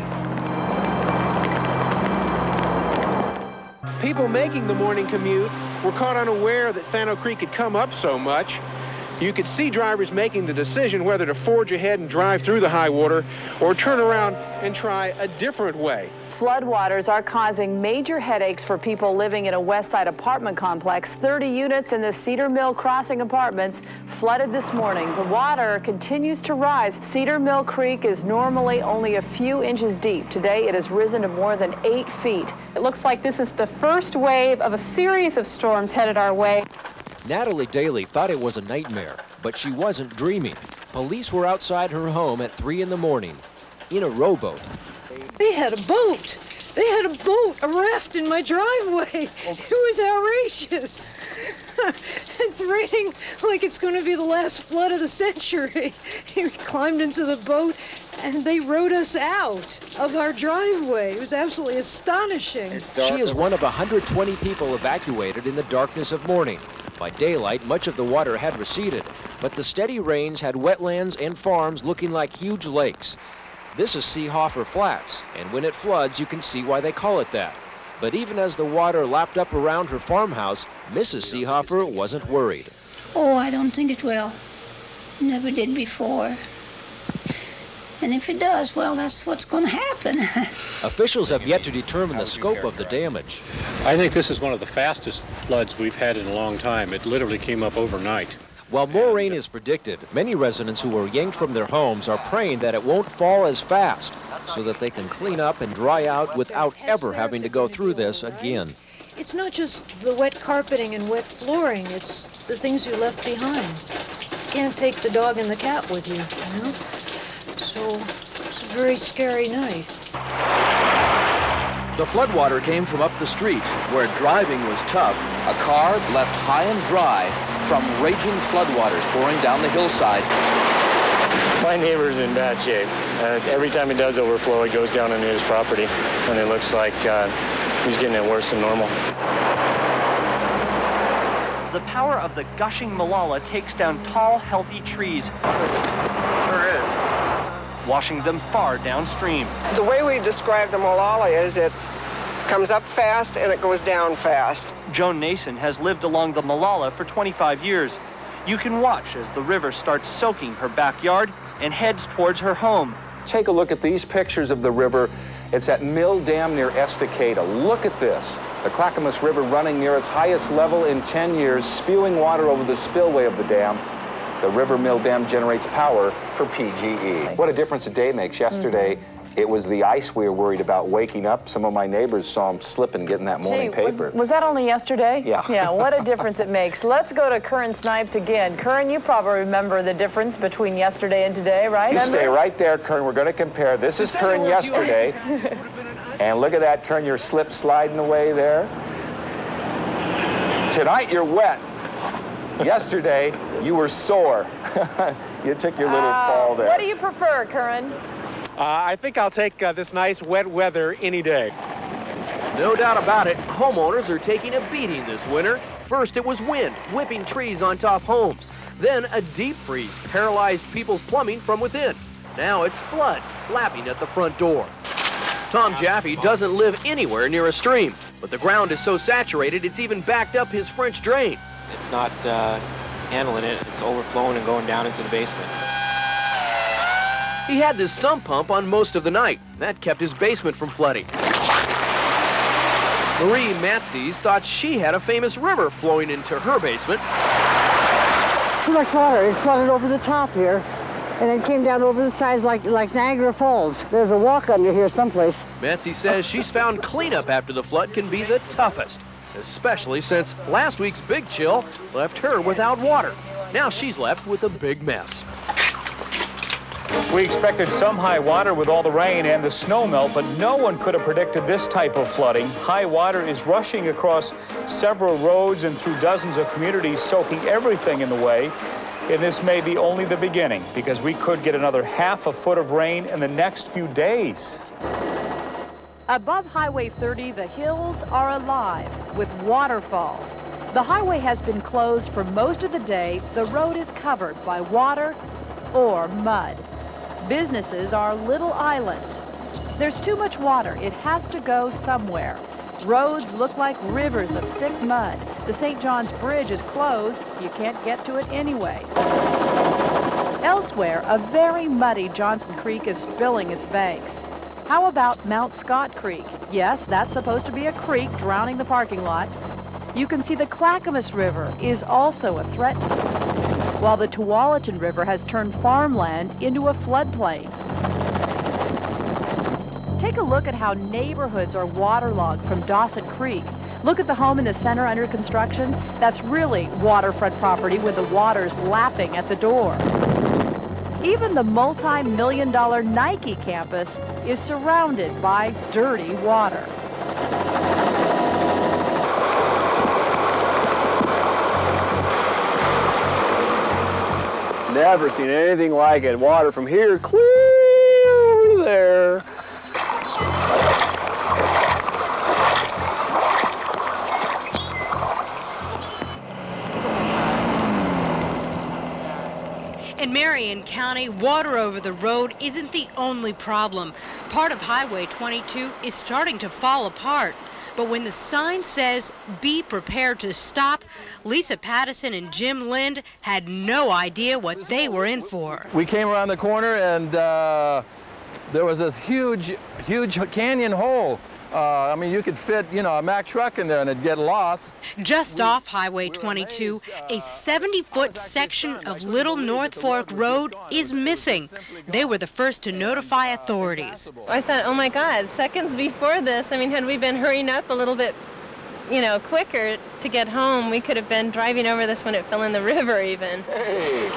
People making the morning commute were caught unaware that Fano Creek had come up so much. You could see drivers making the decision whether to forge ahead and drive through the high water or turn around and try a different way. Floodwaters are causing major headaches for people living in a West Side apartment complex. 30 units in the Cedar Mill Crossing apartments flooded this morning. The water continues to rise. Cedar Mill Creek is normally only a few inches deep. Today it has risen to more than 8 feet. It looks like this is the first wave of a series of storms headed our way. Natalie Daly thought it was a nightmare, but she wasn't dreaming. Police were outside her home at 3 in the morning in a rowboat. They had a boat. They had a boat, a raft in my driveway. It was outrageous. It's raining like it's going to be the last flood of the century. We climbed into the boat and they rowed us out of our driveway. It was absolutely astonishing. She is one of 120 people evacuated in the darkness of morning. By daylight, much of the water had receded, but the steady rains had wetlands and farms looking like huge lakes. This is Seehofer Flats, and when it floods, you can see why they call it that. But even as the water lapped up around her farmhouse, Mrs. Seehofer wasn't worried. Oh, I don't think it will. Never did before. And if it does, well, that's what's going to happen. Officials have yet to determine the scope of the damage. I think this is one of the fastest floods we've had in a long time. It literally came up overnight. While more rain is predicted, many residents who were yanked from their homes are praying that it won't fall as fast so that they can clean up and dry out without ever having to go through this again. It's not just the wet carpeting and wet flooring, it's the things you left behind. You can't take the dog and the cat with you, you know? So it's a very scary night. The floodwater came from up the street, where driving was tough. A car left high and dry from raging floodwaters pouring down the hillside. My neighbor's in bad shape. Every time he does overflow, it goes down into his property, and it looks like he's getting it worse than normal. The power of the gushing Malala takes down tall, healthy trees. Sure is. Washing them far downstream. The way we describe the Malala is it comes up fast and it goes down fast. Joan Nason has lived along the Malala for 25 years. You can watch as the river starts soaking her backyard and heads towards her home. Take a look at these pictures of the river. It's at Mill Dam near Estacada. Look at this. The Clackamas River running near its highest level in 10 years, spewing water over the spillway of the dam. The River Mill Dam generates power for PGE. What a difference a day makes. Yesterday, it was the ice we were worried about waking up. Some of my neighbors saw them slipping getting that morning paper. Was that only yesterday? Yeah. Yeah, what a difference it makes. Let's go to Curran Snipes again. Curran, you probably remember the difference between yesterday and today, right? You stay right there, Curran. We're going to compare. This is Curran yesterday. And look at that, Curran, your slip sliding away there. Tonight, you're wet. Yesterday, you were sore. You took your little fall there. What do you prefer, Curran? I think I'll take this nice wet weather any day. No doubt about it, homeowners are taking a beating this winter. First, it was wind, whipping trees on top homes. Then, a deep freeze paralyzed people's plumbing from within. Now it's floods lapping at the front door. Tom Jaffe doesn't live anywhere near a stream, but the ground is so saturated it's even backed up his French drain. It's not handling it. It's overflowing and going down into the basement. He had this sump pump on most of the night. That kept his basement from flooding. Marie Matzies thought she had a famous river flowing into her basement. Too much water. It flooded over the top here, and it came down over the sides like Niagara Falls. There's a walk under here someplace. Matzie says she's found cleanup after the flood can be the toughest, especially since last week's big chill left her without water. Now she's left with a big mess. We expected some high water with all the rain and the snow melt, but no one could have predicted this type of flooding. High water is rushing across several roads and through dozens of communities, soaking everything in the way. And this may be only the beginning, because we could get another half a foot of rain in the next few days. Above Highway 30, the hills are alive with waterfalls. The highway has been closed for most of the day. The road is covered by water or mud. Businesses are little islands. There's too much water. It has to go somewhere. Roads look like rivers of thick mud. The St. John's Bridge is closed. You can't get to it anyway. Elsewhere, a very muddy Johnson Creek is filling its banks. How about Mount Scott Creek? Yes, that's supposed to be a creek drowning the parking lot. You can see the Clackamas River is also a threat, while the Tualatin River has turned farmland into a floodplain. Take a look at how neighborhoods are waterlogged from Dawson Creek. Look at the home in the center under construction. That's really waterfront property with the waters lapping at the door. Even the multi-million-dollar Nike campus is surrounded by dirty water. Never seen anything like it. Water from here clear there. In Marion County, water over the road isn't the only problem. Part of Highway 22 is starting to fall apart. But when the sign says, "Be prepared to stop," Lisa Pattison and Jim Lind had no idea what they were in for. We came around the corner and there was this huge canyon hole. I mean, you could fit, a Mack truck in there and it'd get lost. Just off Highway 22, a 70-foot section of Little North Fork Road is missing. They were the first to notify authorities. I thought, oh my God, seconds before this, I mean, had we been hurrying up a little bit, quicker to get home, we could have been driving over this when it fell in the river even. Hey.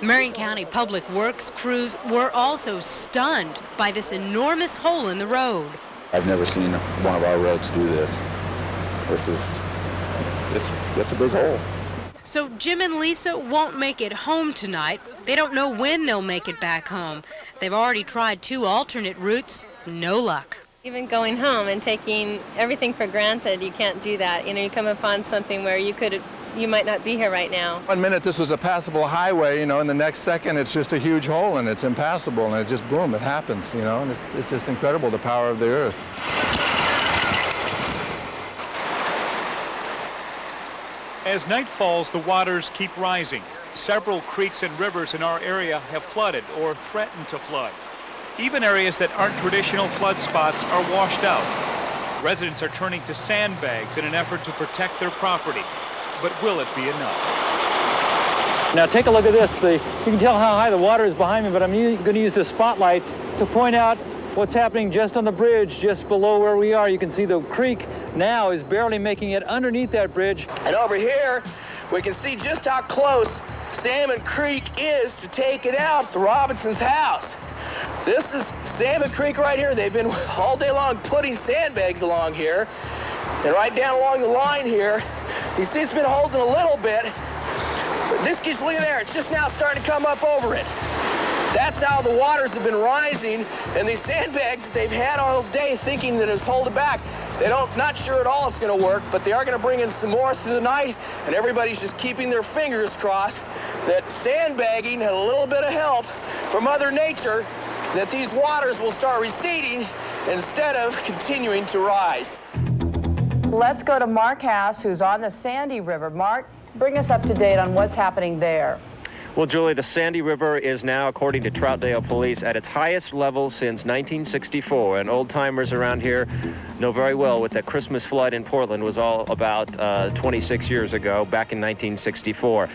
Marion County Public Works crews were also stunned by this enormous hole in the road. I've never seen one of our roads do this. That's a big hole. So Jim and Lisa won't make it home tonight. They don't know when they'll make it back home. They've already tried 2 alternate routes, no luck. Even going home and taking everything for granted, you can't do that. You come upon something where you might not be here right now. 1 minute this was a passable highway, and the next second it's just a huge hole and it's impassable, and it just boom, it happens, and it's just incredible, the power of the earth. As night falls, the waters keep rising. Several creeks and rivers in our area have flooded or threatened to flood. Even areas that aren't traditional flood spots are washed out. Residents are turning to sandbags in an effort to protect their property. But will it be enough? Now take a look at this. You can tell how high the water is behind me, but I'm going to use this spotlight to point out what's happening just on the bridge, just below where we are. You can see the creek now is barely making it underneath that bridge. And over here, we can see just how close Salmon Creek is to take it out to Robinson's house. This is Salmon Creek right here. They've been all day long putting sandbags along here. And right down along the line here, you see it's been holding a little bit, but this gets, look there, it's just now starting to come up over it. That's how the waters have been rising, and these sandbags that they've had all day thinking that it's holding back, not sure at all it's gonna work, but they are gonna bring in some more through the night, and everybody's just keeping their fingers crossed that sandbagging had a little bit of help from Mother Nature, that these waters will start receding instead of continuing to rise. Let's go to Mark Hass, who's on the Sandy River. Mark, bring us up to date on what's happening there. Well, Julie, the Sandy River is now, according to Troutdale Police, at its highest level since 1964. And old-timers around here know very well what the Christmas flood in Portland was all about 26 years ago, back in 1964.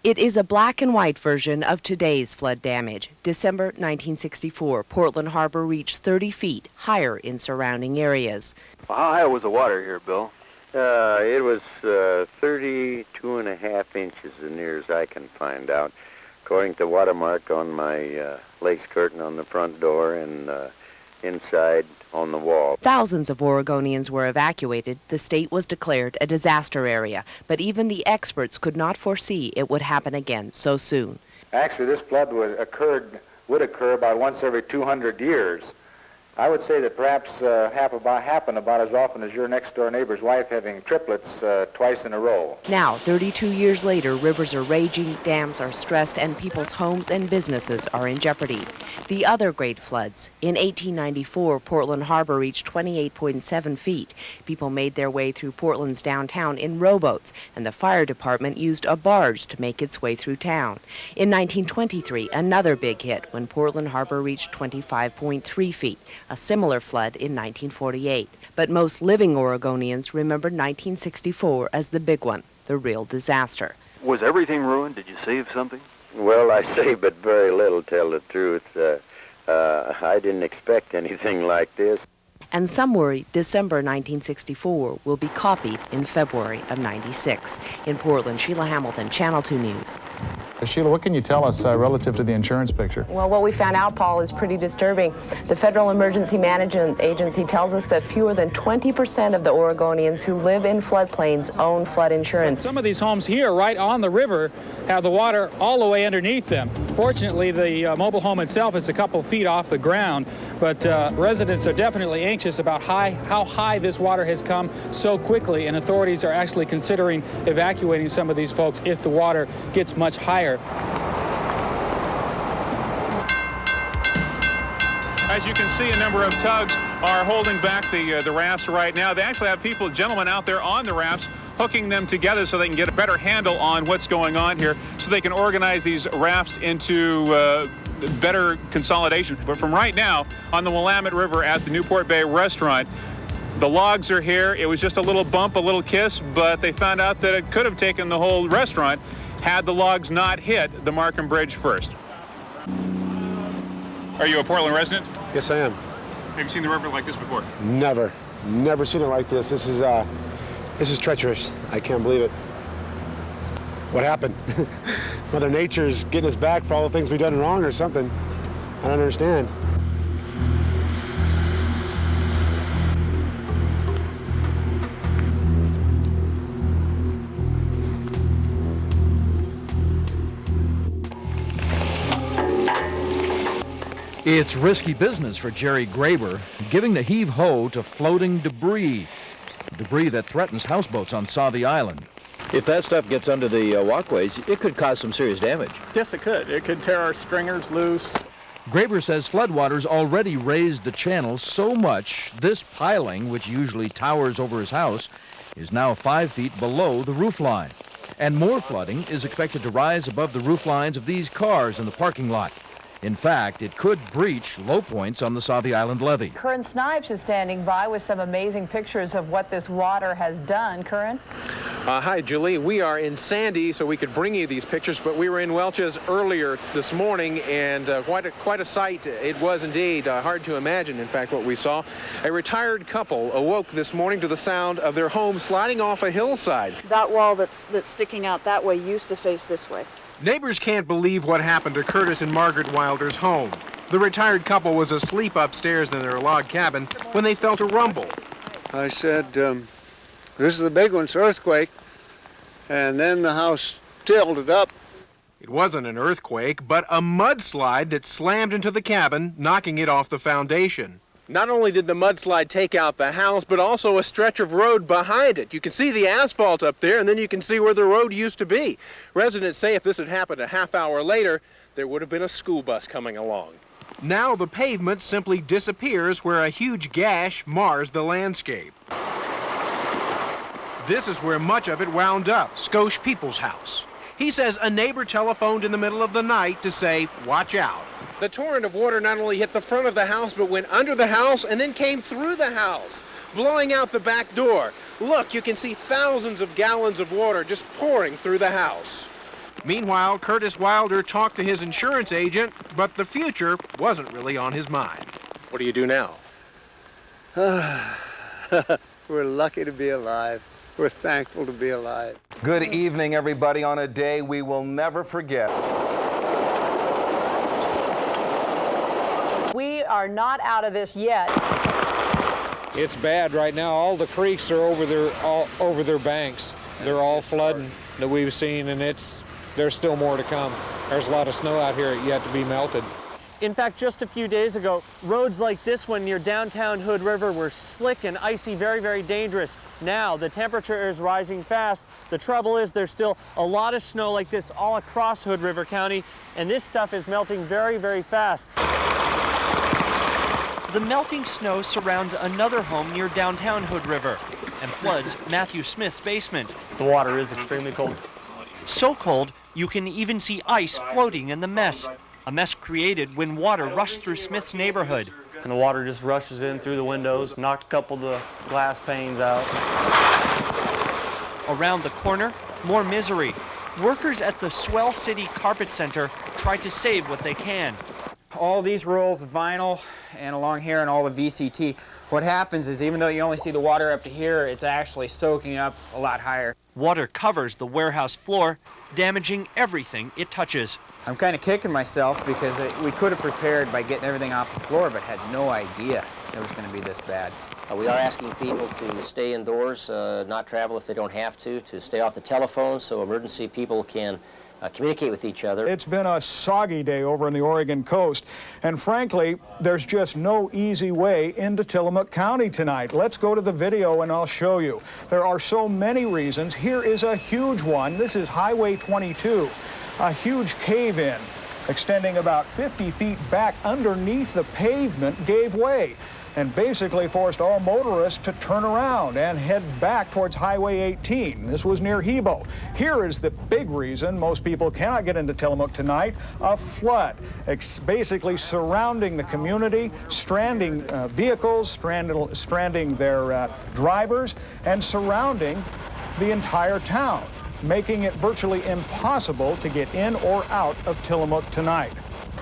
It is a black and white version of today's flood damage. December 1964, Portland Harbor reached 30 feet higher in surrounding areas. How high was the water here, Bill? It was 32.5 inches, as near as I can find out, according to watermark on my lace curtain on the front door and inside on the wall. Thousands of Oregonians were evacuated. The state was declared a disaster area, but even the experts could not foresee it would happen again so soon. Actually, this flood would occur about once every 200 years. I would say that perhaps happen about as often as your next-door neighbor's wife having triplets twice in a row. Now, 32 years later, rivers are raging, dams are stressed, and people's homes and businesses are in jeopardy. The other great floods. In 1894, Portland Harbor reached 28.7 feet. People made their way through Portland's downtown in rowboats, and the fire department used a barge to make its way through town. In 1923, another big hit when Portland Harbor reached 25.3 feet. A similar flood in 1948. But most living Oregonians remember 1964 as the big one, the real disaster. Was everything ruined? Did you save something? Well, I saved but very little, tell the truth. I didn't expect anything like this. And some worry December 1964 will be copied in February of '96. In Portland, Sheila Hamilton, Channel 2 News. Sheila, what can you tell us relative to the insurance picture? Well, what we found out, Paul, is pretty disturbing. The Federal Emergency Management Agency tells us that fewer than 20% of the Oregonians who live in floodplains own flood insurance. Some of these homes here, right on the river, have the water all the way underneath them. Fortunately, the mobile home itself is a couple feet off the ground, but residents are definitely anxious about how high this water has come so quickly, and authorities are actually considering evacuating some of these folks if the water gets much higher. As you can see, a number of tugs are holding back the rafts right now. They actually have gentlemen out there on the rafts, hooking them together so they can get a better handle on what's going on here, so they can organize these rafts into better consolidation. But from right now, on the Willamette River at the Newport Bay restaurant, the logs are here. It was just a little bump, a little kiss, but they found out that it could have taken the whole restaurant had the logs not hit the Markham Bridge first. Are you a Portland resident? Yes, I am. Have you seen the river like this before? Never seen it like this. This is treacherous. I can't believe it. What happened? Mother Nature's getting us back for all the things we've done wrong or something. I don't understand. It's risky business for Jerry Graber, giving the heave-ho to floating debris that threatens houseboats on Southey Island. If that stuff gets under the walkways, it could cause some serious damage. Yes, it could. It could tear our stringers loose. Graber says floodwaters already raised the channel so much, this piling, which usually towers over his house, is now 5 feet below the roofline. And more flooding is expected to rise above the rooflines of these cars in the parking lot. In fact, it could breach low points on the Southey Island levee. Curran Snipes is standing by with some amazing pictures of what this water has done. Curran? Hi, Julie. We are in Sandy, so we could bring you these pictures, but we were in Welch's earlier this morning, and quite a sight it was indeed. Hard to imagine, in fact, what we saw. A retired couple awoke this morning to the sound of their home sliding off a hillside. That wall that's sticking out that way used to face this way. Neighbors can't believe what happened to Curtis and Margaret Wilder's home. The retired couple was asleep upstairs in their log cabin when they felt a rumble. I said, this is a big one, it's an earthquake. And then the house tilted up. It wasn't an earthquake, but a mudslide that slammed into the cabin, knocking it off the foundation. Not only did the mudslide take out the house, but also a stretch of road behind it. You can see the asphalt up there, and then you can see where the road used to be. Residents say if this had happened a half hour later, there would have been a school bus coming along. Now the pavement simply disappears where a huge gash mars the landscape. This is where much of it wound up, Scosh People's house. He says a neighbor telephoned in the middle of the night to say, watch out. The torrent of water not only hit the front of the house, but went under the house and then came through the house, blowing out the back door. Look, you can see thousands of gallons of water just pouring through the house. Meanwhile, Curtis Wilder talked to his insurance agent, but the future wasn't really on his mind. What do you do now? We're lucky to be alive. We're thankful to be alive. Good evening, everybody, on a day we will never forget. We are not out of this yet. It's bad right now. All the creeks are over their banks. They're all flooding that we've seen, and there's still more to come. There's a lot of snow out here yet to be melted. In fact, just a few days ago, roads like this one near downtown Hood River were slick and icy, very, very dangerous. Now, the temperature is rising fast. The trouble is there's still a lot of snow like this all across Hood River County, and this stuff is melting very, very fast. The melting snow surrounds another home near downtown Hood River and floods Matthew Smith's basement. The water is extremely cold. So cold, you can even see ice floating in the mess. A mess created when water rushed through Smith's neighborhood. And the water just rushes in through the windows, knocked a couple of the glass panes out. Around the corner, more misery. Workers at the Swell City Carpet Center try to save what they can. All these rolls of vinyl and along here and all the VCT, what happens is even though you only see the water up to here, it's actually soaking up a lot higher. Water covers the warehouse floor, damaging everything it touches. I'm kind of kicking myself because we could have prepared by getting everything off the floor, but had no idea it was going to be this bad. We are asking people to stay indoors, not travel if they don't have to stay off the telephone so emergency people can communicate with each other. It's been a soggy day over in the Oregon coast, and frankly, there's just no easy way into Tillamook County tonight. Let's go to the video and I'll show you. There are so many reasons. Here is a huge one. This is Highway 22, a huge cave-in extending about 50 feet back underneath the pavement gave way and basically forced all motorists to turn around and head back towards Highway 18. This was near Hebo. Here is the big reason most people cannot get into Tillamook tonight: a flood. Basically surrounding the community, stranding vehicles, stranding their drivers, and surrounding the entire town, making it virtually impossible to get in or out of Tillamook tonight.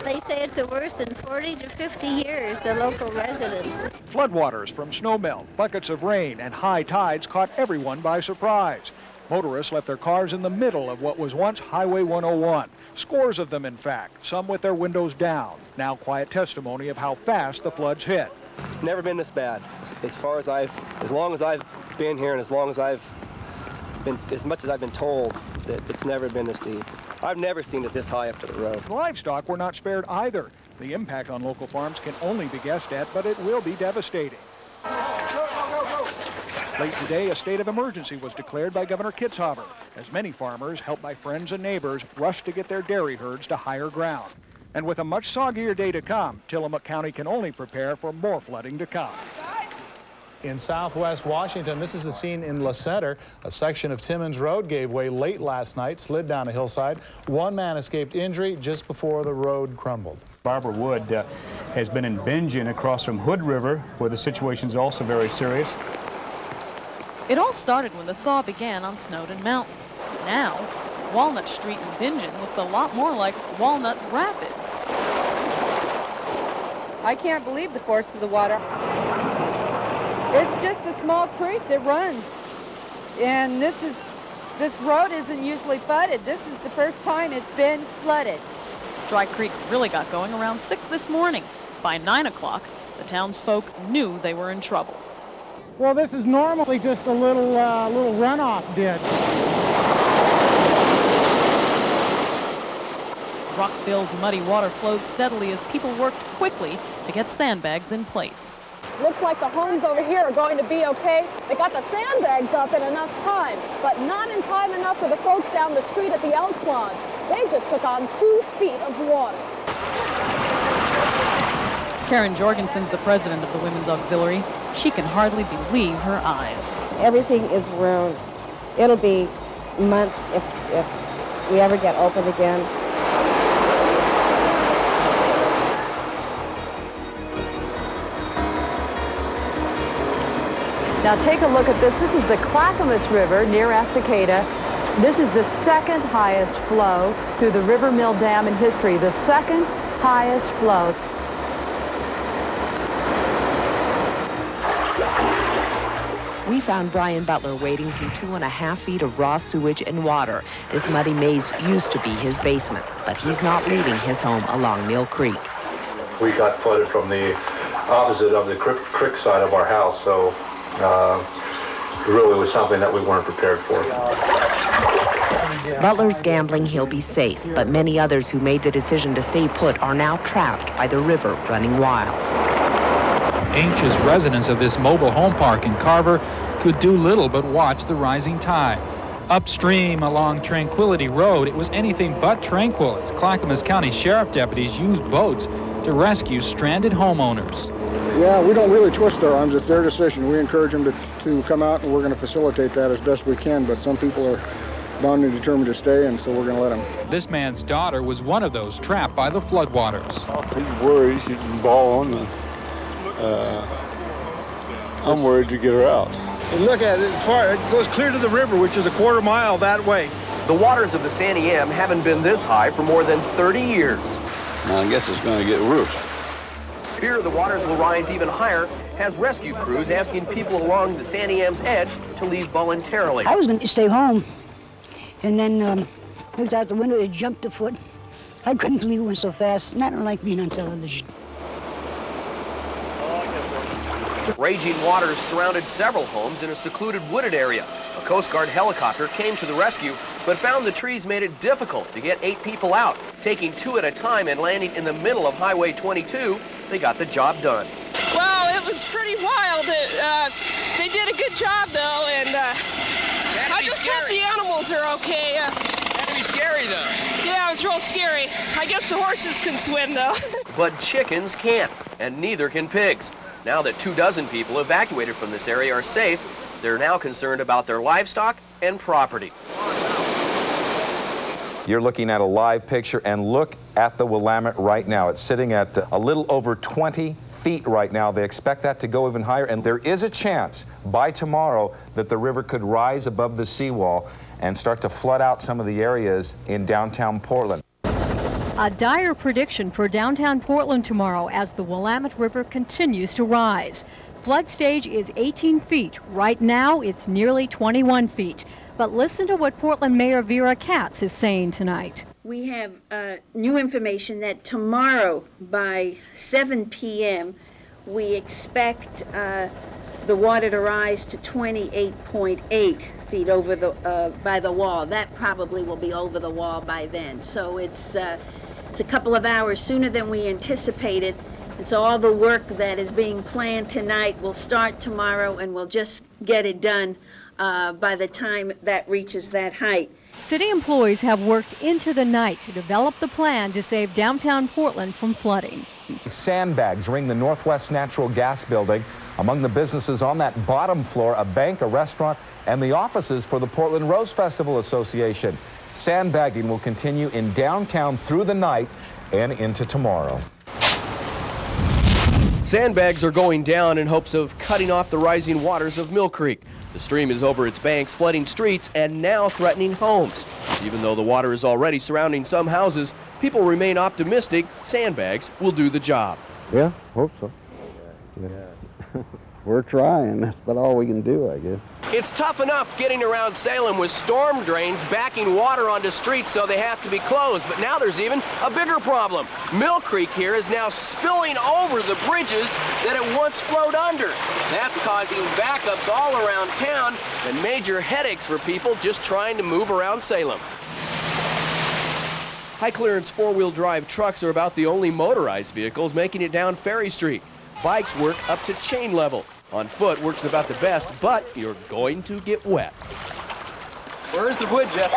They say it's the worst in 40 to 50 years, the local residents. Floodwaters from snowmelt, buckets of rain, and high tides caught everyone by surprise. Motorists left their cars in the middle of what was once Highway 101. Scores of them, in fact, some with their windows down. Now quiet testimony of how fast the floods hit. Never been this bad. As long as I've been here and as much as I've been told, that it's never been this deep. I've never seen it this high up to the road. Livestock were not spared either. The impact on local farms can only be guessed at, but it will be devastating. Late today, a state of emergency was declared by Governor Kitzhaber, as many farmers, helped by friends and neighbors, rushed to get their dairy herds to higher ground. And with a much soggier day to come, Tillamook County can only prepare for more flooding to come. In southwest Washington, this is the scene in Lasseter. A section of Timmons Road gave way late last night, slid down a hillside. One man escaped injury just before the road crumbled. Barbara Wood has been in Bingen across from Hood River, where the situation is also very serious. It all started when the thaw began on Snowden Mountain. Now, Walnut Street in Bingen looks a lot more like Walnut Rapids. I can't believe the force of the water. It's just a small creek that runs, and this road isn't usually flooded. This is the first time it's been flooded. Dry Creek really got going around 6 this morning. By 9 o'clock, the townsfolk knew they were in trouble. Well, this is normally just a little runoff ditch. Rock-filled muddy water flowed steadily as people worked quickly to get sandbags in place. Looks like the homes over here are going to be okay. They got the sandbags up in enough time, but not in time enough for the folks down the street at the Elks Lodge. They just took on 2 feet of water. Karen Jorgensen's the president of the Women's Auxiliary. She can hardly believe her eyes. Everything is ruined. It'll be months if we ever get open again. Now take a look at this. This is the Clackamas River near Estacada. This is the second highest flow through the River Mill Dam in history, the second highest flow. We found Brian Butler wading through 2.5 feet of raw sewage and water. This muddy maze used to be his basement, but he's not leaving his home along Mill Creek. We got flooded from the opposite of the creek side of our house, so it really was something that we weren't prepared for. Butler's gambling he'll be safe, but many others who made the decision to stay put are now trapped by the river running wild. Anxious residents of this mobile home park in Carver could do little but watch the rising tide. Upstream along Tranquility Road, it was anything but tranquil as Clackamas County Sheriff deputies used boats to rescue stranded homeowners. Yeah, we don't really twist our arms. It's their decision. We encourage them to come out, and we're going to facilitate that as best we can, but some people are bound and determined to stay, and so we're going to let them. This man's daughter was one of those trapped by the floodwaters. He's worried. She's been bawling, and I'm worried to get her out. And look at it, it goes clear to the river, which is a quarter mile that way. The waters of the Sandy M haven't been this high for more than 30 years. Now, I guess it's going to get worse. Fear the waters will rise even higher has rescue crews asking people along the Santiam's edge to leave voluntarily. I was going to stay home, and then looked out the window, it jumped a foot. I couldn't believe it went so fast, and I don't like being on television. Raging waters surrounded several homes in a secluded wooded area. A Coast Guard helicopter came to the rescue, but found the trees made it difficult to get 8 people out. Taking 2 at a time and landing in the middle of Highway 22, they got the job done. Well, it was pretty wild. They did a good job, though, and I just hope the animals are okay. Had to be scary, though. Yeah, it was real scary. I guess the horses can swim, though. But chickens can't, and neither can pigs. Now that 24 people evacuated from this area are safe, they're now concerned about their livestock and property. You're looking at a live picture, and look at the Willamette right now. It's sitting at a little over 20 feet right now. They expect that to go even higher, and there is a chance by tomorrow that the river could rise above the seawall and start to flood out some of the areas in downtown Portland. A dire prediction for downtown Portland tomorrow as the Willamette River continues to rise. Flood stage is 18 feet. Right now, it's nearly 21 feet. But listen to what Portland Mayor Vera Katz is saying tonight. We have new information that tomorrow by 7 p.m. we expect the water to rise to 28.8 feet over the by the wall. That probably will be over the wall by then. So it's a couple of hours sooner than we anticipated. And so all the work that is being planned tonight will start tomorrow, and we'll just get it done by the time that reaches that height. City employees have worked into the night to develop the plan to save downtown Portland from flooding. Sandbags ring the Northwest Natural Gas building. Among the businesses on that bottom floor, a bank, a restaurant, and the offices for the Portland Rose Festival Association. Sandbagging will continue in downtown through the night and into tomorrow. Sandbags are going down in hopes of cutting off the rising waters of Mill Creek. The stream is over its banks, flooding streets, and now threatening homes. Even though the water is already surrounding some houses, people remain optimistic sandbags will do the job. Yeah, hope so. Yeah. We're trying. That's about all we can do, I guess. It's tough enough getting around Salem with storm drains backing water onto streets so they have to be closed, but now there's even a bigger problem. Mill Creek here is now spilling over the bridges that it once flowed under. That's causing backups all around town and major headaches for people just trying to move around Salem. High-clearance four-wheel drive trucks are about the only motorized vehicles making it down Ferry Street. Bikes work up to chain level. On foot works about the best, but you're going to get wet. Where's the wood, Jeff?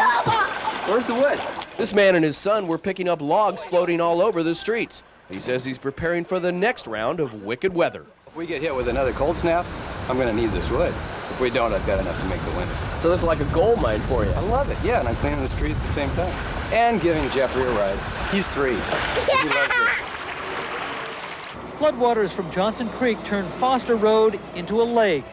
Where's the wood? This man and his son were picking up logs floating all over the streets. He says he's preparing for the next round of wicked weather. If we get hit with another cold snap, I'm going to need this wood. If we don't, I've got enough to make the winter. So this is like a gold mine for you. I love it, yeah, and I'm cleaning the street at the same time. And giving Jeffrey a ride. He's 3. He loves it. Floodwaters from Johnson Creek turned Foster Road into a lake.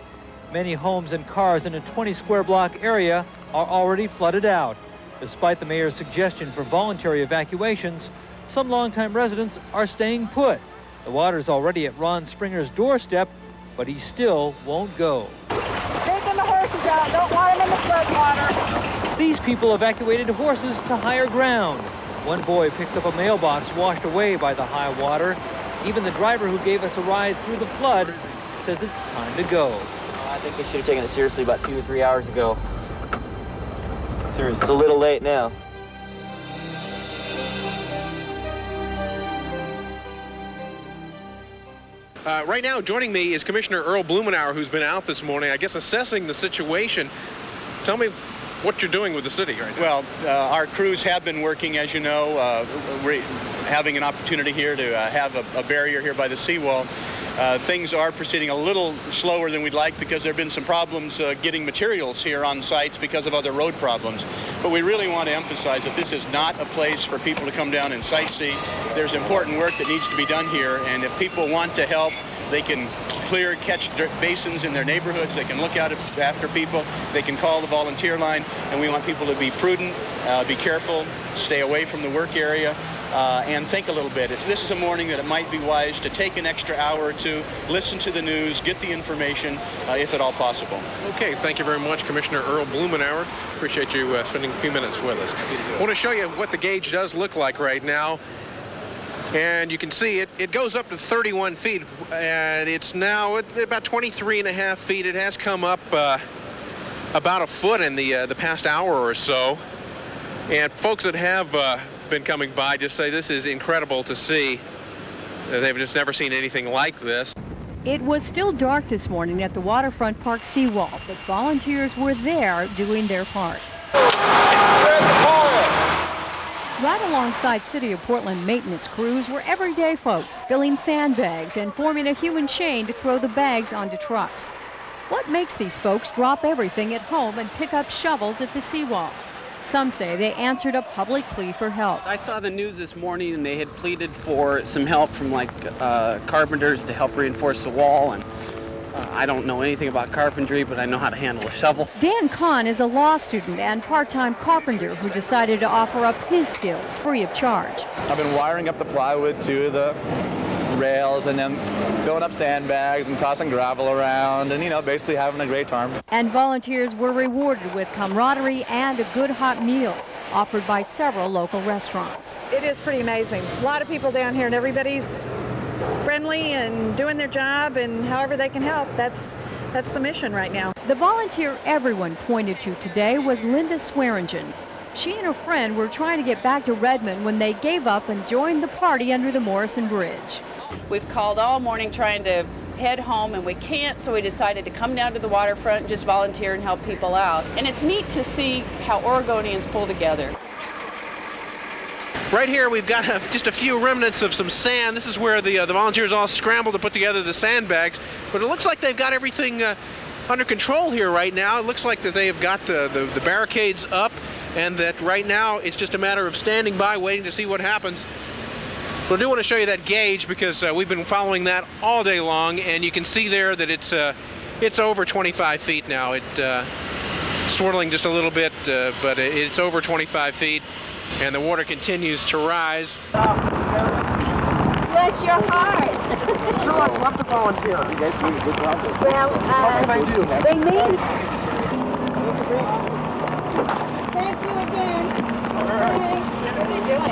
Many homes and cars in a 20-square block area are already flooded out. Despite the mayor's suggestion for voluntary evacuations, some longtime residents are staying put. The water's already at Ron Springer's doorstep, but he still won't go. Taking the horses out, don't want them in the floodwater. These people evacuated horses to higher ground. One boy picks up a mailbox washed away by the high water. Even the driver who gave us a ride through the flood says it's time to go. I think they should have taken it seriously about 2 or 3 hours ago. Seriously. It's a little late now. Right now, joining me is Commissioner Earl Blumenauer, who's been out this morning, I guess, assessing the situation. Tell me what you're doing with the city right now. Well, our crews have been working, as you know. We're having an opportunity here to have a barrier here by the seawall. Things are proceeding a little slower than we'd like because there have been some problems getting materials here on sites because of other road problems. But we really want to emphasize that this is not a place for people to come down and sightsee. There's important work that needs to be done here, and if people want to help They can catch basins in their neighborhoods. They can look out after people. They can call the volunteer line, and we want people to be prudent, be careful, stay away from the work area, and think a little bit. This is a morning that it might be wise to take an extra hour or two, listen to the news, get the information, if at all possible. Okay, thank you very much, Commissioner Earl Blumenauer. Appreciate you spending a few minutes with us. I want to show you what the gauge does look like right now. And you can see it goes up to 31 feet, and it's now about 23.5 feet. It has come up about a foot in the past hour or so. And folks that have been coming by just say this is incredible to see. They've just never seen anything like this. It was still dark this morning at the Waterfront Park seawall, but volunteers were there doing their part. Right alongside City of Portland maintenance crews were everyday folks filling sandbags and forming a human chain to throw the bags onto trucks. What makes these folks drop everything at home and pick up shovels at the seawall? Some say they answered a public plea for help. I saw the news this morning and they had pleaded for some help from carpenters to help reinforce the wall, and I don't know anything about carpentry, but I know how to handle a shovel. Dan Kahn is a law student and part-time carpenter who decided to offer up his skills free of charge. I've been wiring up the plywood to the rails and then filling up sandbags and tossing gravel around and, basically having a great time. And volunteers were rewarded with camaraderie and a good hot meal offered by several local restaurants. It is pretty amazing. A lot of people down here, and everybody's friendly and doing their job, and however they can help. That's the mission right now. The volunteer everyone pointed to today was Linda Swearingen. She and her friend were trying to get back to Redmond when they gave up and joined the party under the Morrison Bridge. We've called all morning trying to head home, and we can't, so we decided to come down to the waterfront and just volunteer and help people out. And it's neat to see how Oregonians pull together. Right here we've got just a few remnants of some sand. This is where the volunteers all scrambled to put together the sandbags. But it looks like they've got everything under control here right now. It looks like that they have got the barricades up, and that right now it's just a matter of standing by waiting to see what happens. But I do want to show you that gauge because we've been following that all day long, and you can see there that it's over 25 feet now. It's swirling just a little bit, but it's over 25 feet. And the water continues to rise. Bless your heart. Sure, I'd love to volunteer. You guys doing a good job. Well, what can I do? They need. Thank you again.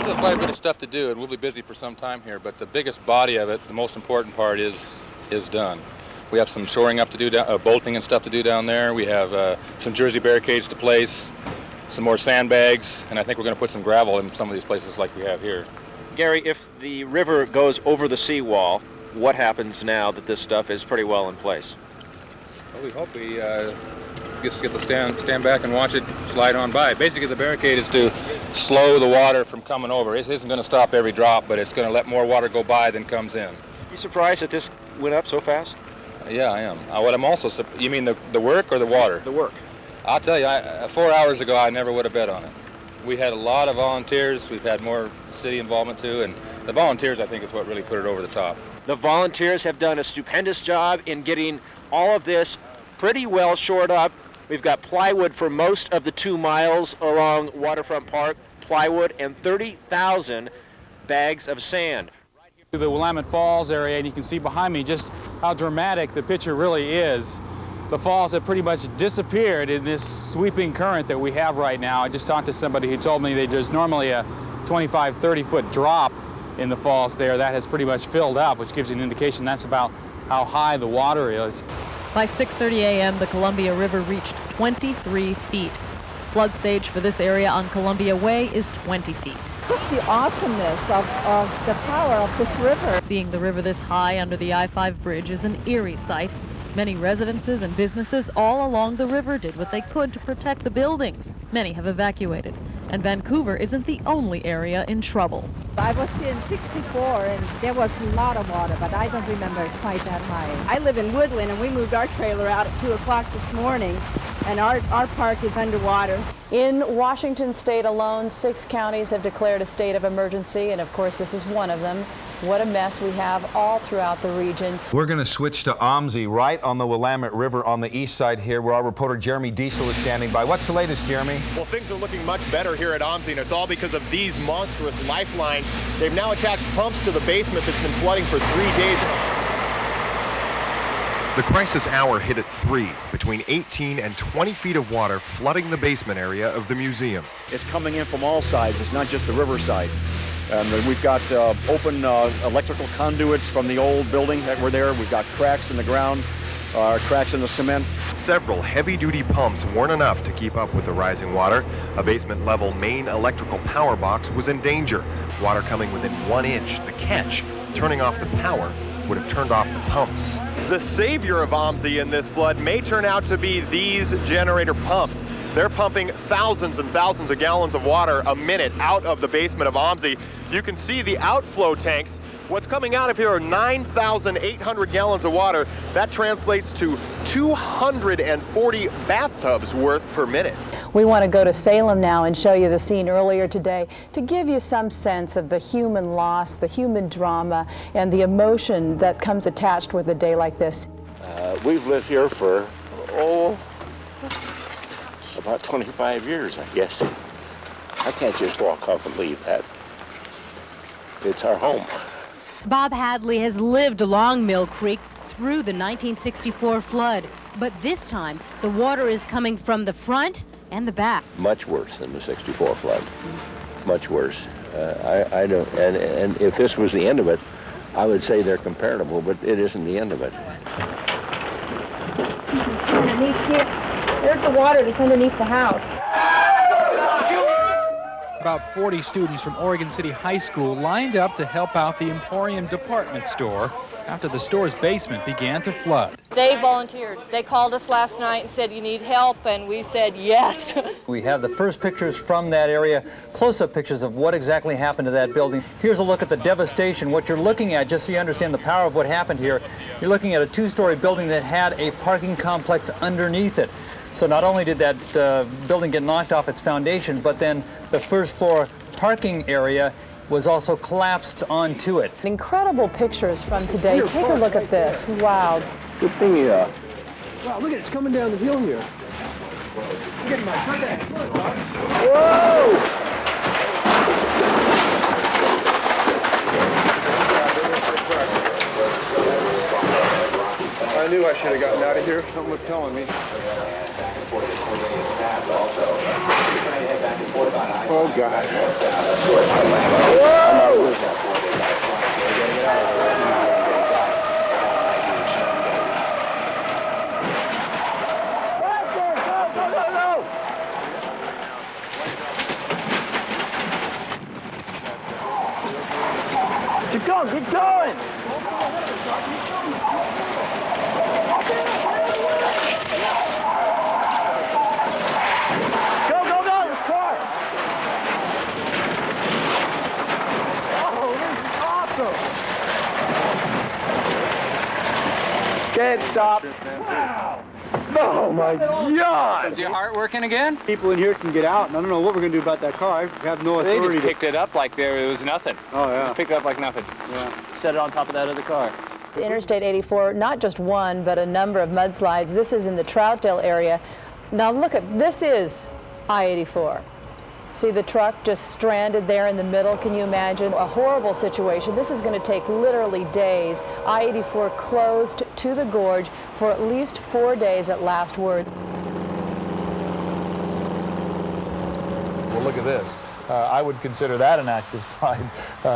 Still quite a bit of stuff to do, and we'll be busy for some time here, but the biggest body of it, the most important part is done. We have some shoring up to do, bolting and stuff to do down there. We have some jersey barricades to place, some more sandbags, and I think we're going to put some gravel in some of these places like we have here. Gary, if the river goes over the seawall, what happens now that this stuff is pretty well in place? Well, we hope we just get to stand back and watch it slide on by. Basically, the barricade is to slow the water from coming over. It isn't going to stop every drop, but it's going to let more water go by than comes in. You surprised that this went up so fast? Yeah, I am. What I'm also, you mean the work or the water? The work. I'll tell you, 4 hours ago, I never would have bet on it. We had a lot of volunteers. We've had more city involvement too, and the volunteers, I think, is what really put it over the top. The volunteers have done a stupendous job in getting all of this pretty well shored up. We've got plywood for most of the 2 miles along Waterfront Park, plywood, and 30,000 bags of sand. To the Willamette Falls area, and you can see behind me just how dramatic the picture really is. The falls have pretty much disappeared in this sweeping current that we have right now. I just talked to somebody who told me that there's normally a 25, 30-foot drop in the falls there. That has pretty much filled up, which gives you an indication that's about how high the water is. By 6:30 a.m., the Columbia River reached 23 feet. Flood stage for this area on Columbia Way is 20 feet. Just the awesomeness of the power of this river. Seeing the river this high under the I-5 bridge is an eerie sight. Many residences and businesses all along the river did what they could to protect the buildings. Many have evacuated, and Vancouver isn't the only area in trouble. I was here in '64 and there was a lot of water, but I don't remember it quite that high. I live in Woodland and we moved our trailer out at 2 o'clock this morning, and our park is underwater. In Washington state alone, 6 counties have declared a state of emergency, and of course this is one of them. What a mess we have all throughout the region. We're going to switch to OMSI, right on the Willamette River on the east side here, where our reporter Jeremy Diesel is standing by. What's the latest, Jeremy? Well, things are looking much better here at OMSI, and it's all because of these monstrous lifelines. They've now attached pumps to the basement that's been flooding for 3 days. The crisis hour hit at 3, between 18 and 20 feet of water flooding the basement area of the museum. It's coming in from all sides. It's not just the riverside. And we've got open electrical conduits from the old building that were there. We've got cracks in the ground, cracks in the cement. Several heavy-duty pumps weren't enough to keep up with the rising water. A basement-level main electrical power box was in danger. Water coming within 1 inch. The catch, turning off the power, would have turned off the pumps. The savior of OMSI in this flood may turn out to be these generator pumps. They're pumping thousands and thousands of gallons of water a minute out of the basement of OMSI. You can see the outflow tanks. What's coming out of here are 9,800 gallons of water. That translates to 240 bathtubs worth per minute. We want to go to Salem now and show you the scene earlier today to give you some sense of the human loss, the human drama, and the emotion that comes attached with a day like this. We've lived here for, about 25 years, I guess. I can't just walk off and leave that. It's our home. Bob Hadley has lived along Mill Creek through the 1964 flood, but this time the water is coming from the front and the back. Much worse than the 64 flood. Much worse. I don't, and if this was the end of it, I would say they're comparable, but it isn't the end of it. Underneath here, there's the water that's underneath the house. About 40 students from Oregon City High School lined up to help out the Emporium department store after the store's basement began to flood. They volunteered. They called us last night and said, "You need help," and we said yes. We have the first pictures from that area, close-up pictures of what exactly happened to that building. Here's a look at the devastation. What you're looking at, just so you understand the power of what happened here, you're looking at a 2-story building that had a parking complex underneath it. So not only did that building get knocked off its foundation, but then the first floor parking area was also collapsed onto it. Incredible pictures from today. Take a look at this. Wow. Good thing you... Wow, look at it, it's coming down the hill here. Look at my birthday. Whoa! I knew I should have gotten out of here. Something was telling me. Oh, God. Keep going, keep going! Can't stop. Oh my God! Is your heart working again? People in here can get out, and I don't know what we're going to do about that car. I have no authority. They just picked it up like it was nothing. Oh, yeah. Picked it up like nothing. Yeah. Set it on top of that other car. Interstate 84, not just one, but a number of mudslides. This is in the Troutdale area. Now look at, this is I-84. See the truck just stranded there in the middle. Can you imagine? A horrible situation. This is going to take literally days. I-84 closed to the gorge for at least 4 days at last word. Well, look at this. I would consider that an active side.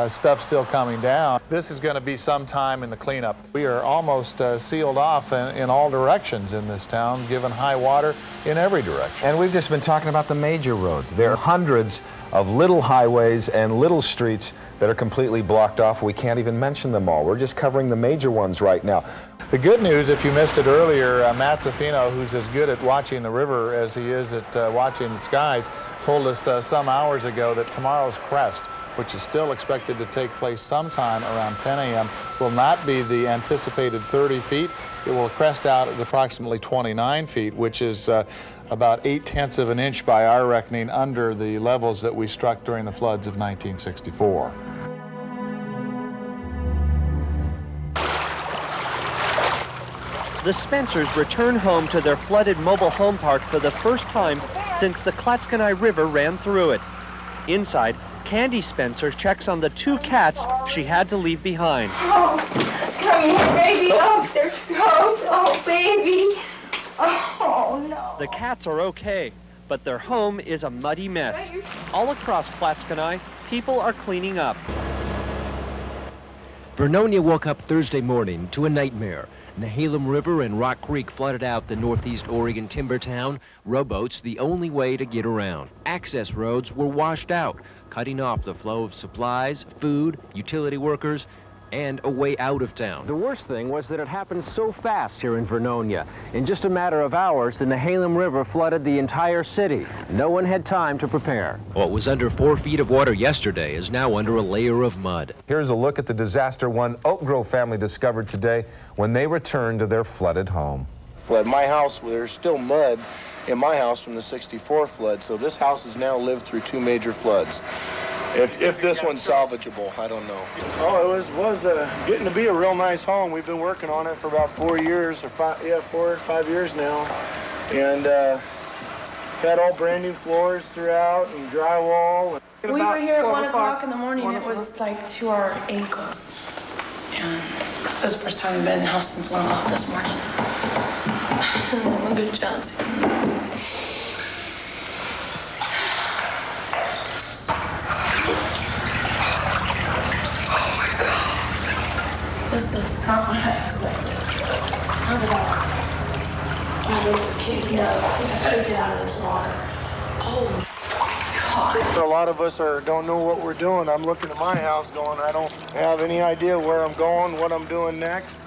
Stuff still coming down. This is going to be some time in the cleanup. We are almost sealed off in all directions in this town, given high water in every direction. And we've just been talking about the major roads. There are hundreds of little highways and little streets that are completely blocked off. We can't even mention them all. We're just covering the major ones right now. The good news, if you missed it earlier, Matt Zaffino, who's as good at watching the river as he is at watching the skies, told us some hours ago that tomorrow's crest, which is still expected to take place sometime around 10 a.m., will not be the anticipated 30 feet. It will crest out at approximately 29 feet, which is about 0.8 of an inch by our reckoning under the levels that we struck during the floods of 1964. The Spencers return home to their flooded mobile home park for the first time since the Klatskanai River ran through it. Inside, Candy Spencer checks on the 2 cats she had to leave behind. Oh, come here, baby. Oh, there she goes. Oh, baby. Oh, no. The cats are okay, but their home is a muddy mess. All across Klatskanai, people are cleaning up. Vernonia woke up Thursday morning to a nightmare. Nehalem River and Rock Creek flooded out the northeast Oregon timber town. Rowboats the only way to get around. Access roads were washed out, cutting off the flow of supplies, food, utility workers, and a way out of town. The worst thing was that it happened so fast here in Vernonia. In just a matter of hours, the Nehalem River flooded the entire city. No one had time to prepare. What was under 4 feet of water yesterday is now under a layer of mud. Here's a look at the disaster one Oak Grove family discovered today when they returned to their flooded home. Flood. My house, there's still mud in my house from the '64 flood, so this house has now lived through 2 major floods. If this one's salvageable, I don't know. Oh, it was getting to be a real nice home. We've been working on it for about 4 years, or 4 or 5 years now, and had all brand new floors throughout and drywall. We were here at 1 o'clock in the morning. It was like to our ankles, and this is the first time we've been in the house since 1 o'clock this morning. Good job. This is not what I expected. Not at all. I was a kid, no. I gotta get out of this water. Oh, God. A lot of us don't know what we're doing. I'm looking at my house going, I don't have any idea where I'm going, what I'm doing next.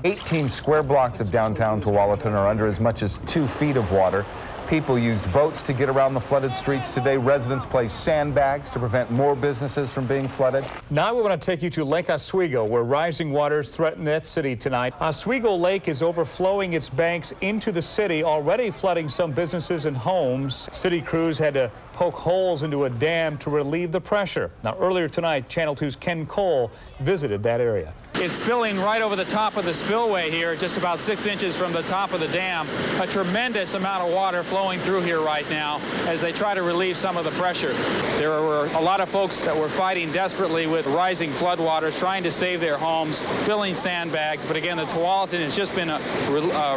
18 square blocks of downtown Tualatin are under as much as 2 feet of water. People used boats to get around the flooded streets today. Residents placed sandbags to prevent more businesses from being flooded. Now we want to take you to Lake Oswego, where rising waters threaten that city tonight. Oswego Lake is overflowing its banks into the city, already flooding some businesses and homes. City crews had to poke holes into a dam to relieve the pressure. Now, earlier tonight, Channel 2's Ken Cole visited that area. It's spilling right over the top of the spillway here, just about 6 inches from the top of the dam. A tremendous amount of water flowing through here right now as they try to relieve some of the pressure. There were a lot of folks that were fighting desperately with rising floodwaters, trying to save their homes, filling sandbags. But again, the Tualatin has just been a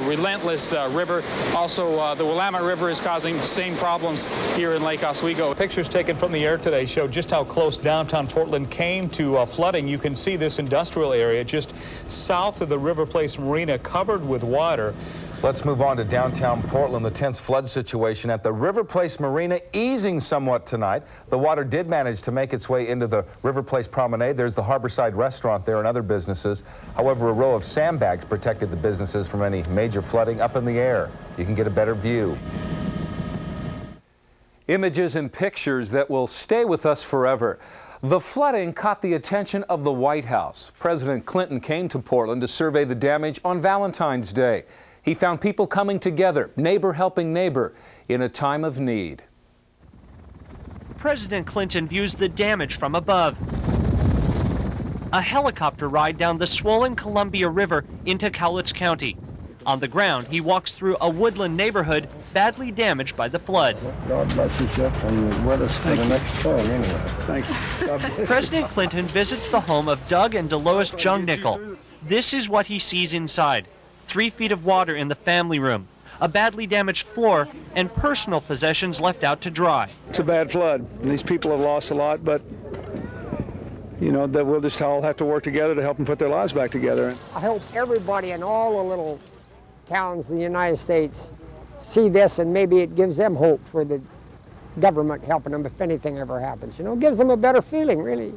relentless river. Also, the Willamette River is causing the same problems here in Lake Oswego. Pictures taken from the air today show just how close downtown Portland came to flooding. You can see this industrial area just south of the River Place Marina covered with water. Let's move on to downtown Portland. The tense flood situation at the River Place Marina easing somewhat tonight. The water did manage to make its way into the River Place Promenade. There's the Harborside restaurant there and other businesses. However, a row of sandbags protected the businesses from any major flooding. Up in the air, you can get a better view. Images and pictures that will stay with us forever. The flooding caught the attention of the White House. President Clinton came to Portland to survey the damage on Valentine's Day. He found people coming together, neighbor helping neighbor, in a time of need. President Clinton views the damage from above. A helicopter ride down the swollen Columbia River into Cowlitz County. On the ground, he walks through a woodland neighborhood badly damaged by the flood. God bless you, Jeff, and you're with us for the next flood anyway. Thank you. President Clinton visits the home of Doug and Delois Jungnickel. This is what he sees inside. 3 feet of water in the family room, a badly damaged floor, and personal possessions left out to dry. It's a bad flood, and these people have lost a lot, but you know, that we'll just all have to work together to help them put their lives back together. I hope everybody in all the little towns in the United States see this, and maybe it gives them hope for the government helping them if anything ever happens. You know, it gives them a better feeling, really.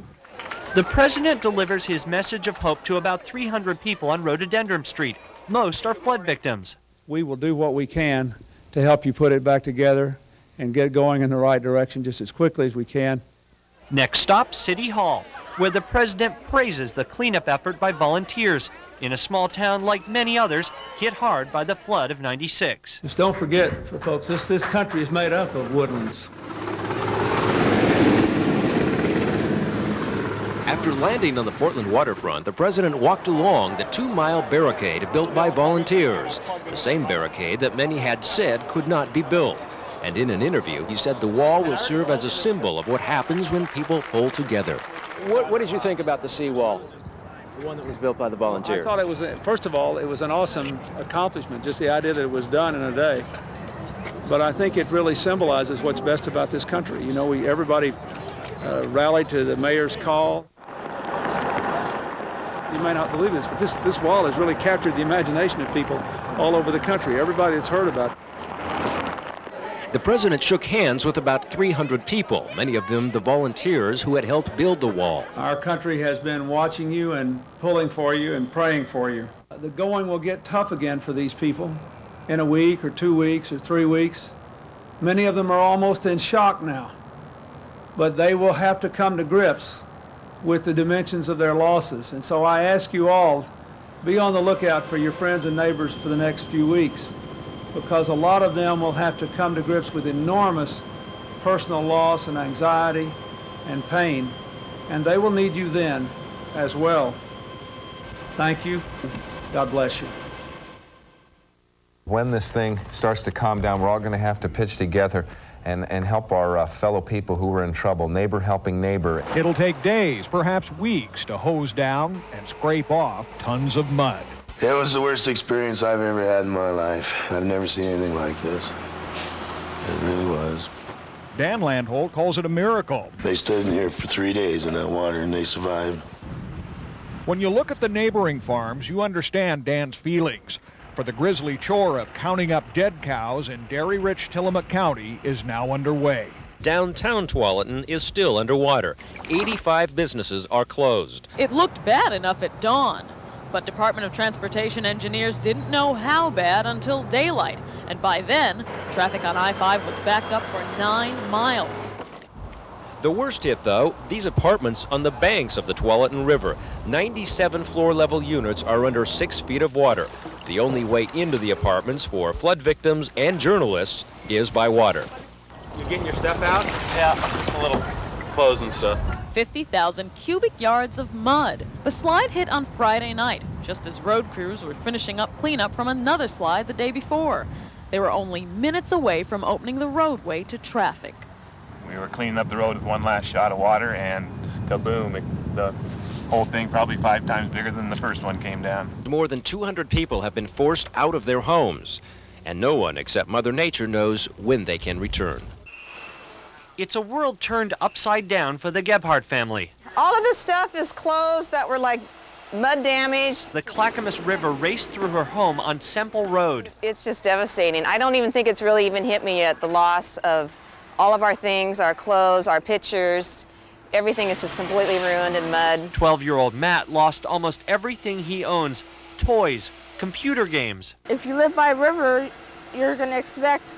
The president delivers his message of hope to about 300 people on Rhododendron Street. Most are flood victims. We will do what we can to help you put it back together and get going in the right direction just as quickly as we can. Next stop, City Hall, where the president praises the cleanup effort by volunteers in a small town like many others hit hard by the flood of '96. Just don't forget, folks, this country is made up of woodlands. After landing on the Portland waterfront, the president walked along the 2-mile barricade built by volunteers, the same barricade that many had said could not be built. And in an interview, he said the wall will serve as a symbol of what happens when people pull together. What did you think about the seawall? The one that was built by the volunteers? I thought it was, first of all, it was an awesome accomplishment, just the idea that it was done in a day. But I think it really symbolizes what's best about this country. You know, everybody rallied to the mayor's call. You may not believe this, but this wall has really captured the imagination of people all over the country. Everybody that's heard about it. The president shook hands with about 300 people, many of them the volunteers who had helped build the wall. Our country has been watching you and pulling for you and praying for you. The going will get tough again for these people in a week or 2 weeks or 3 weeks. Many of them are almost in shock now, but they will have to come to grips with the dimensions of their losses. And so I ask you all, be on the lookout for your friends and neighbors for the next few weeks, because a lot of them will have to come to grips with enormous personal loss and anxiety and pain, and they will need you then as well. Thank you. God bless you. When this thing starts to calm down, we're all going to have to pitch together and help our fellow people who are in trouble, neighbor helping neighbor. It'll take days, perhaps weeks, to hose down and scrape off tons of mud. It was the worst experience I've ever had in my life. I've never seen anything like this. It really was. Dan Landholt calls it a miracle. They stood in here for 3 days in that water and they survived. When you look at the neighboring farms, you understand Dan's feelings. For the grisly chore of counting up dead cows in dairy-rich Tillamook County is now underway. Downtown Tualatin is still underwater. 85 businesses are closed. It looked bad enough at dawn, but Department of Transportation engineers didn't know how bad until daylight, and by then, traffic on I-5 was backed up for 9 miles. The worst hit, though, these apartments on the banks of the Tualatin River. 97 floor-level units are under 6 feet of water. The only way into the apartments for flood victims and journalists is by water. You getting your stuff out? Yeah, just a little clothes and stuff. 50,000 cubic yards of mud. The slide hit on Friday night, just as road crews were finishing up cleanup from another slide the day before. They were only minutes away from opening the roadway to traffic. We were cleaning up the road with one last shot of water, and kaboom, the whole thing probably 5 times bigger than the first one came down. More than 200 people have been forced out of their homes, and no one except Mother Nature knows when they can return. It's a world turned upside down for the Gebhardt family. All of this stuff is clothes that were like mud damage. The Clackamas River raced through her home on Semple Road. It's just devastating. I don't even think it's really even hit me yet, the loss of all of our things, our clothes, our pictures. Everything is just completely ruined in mud. 12-year-old Matt lost almost everything he owns: toys, computer games. If you live by a river, you're going to expect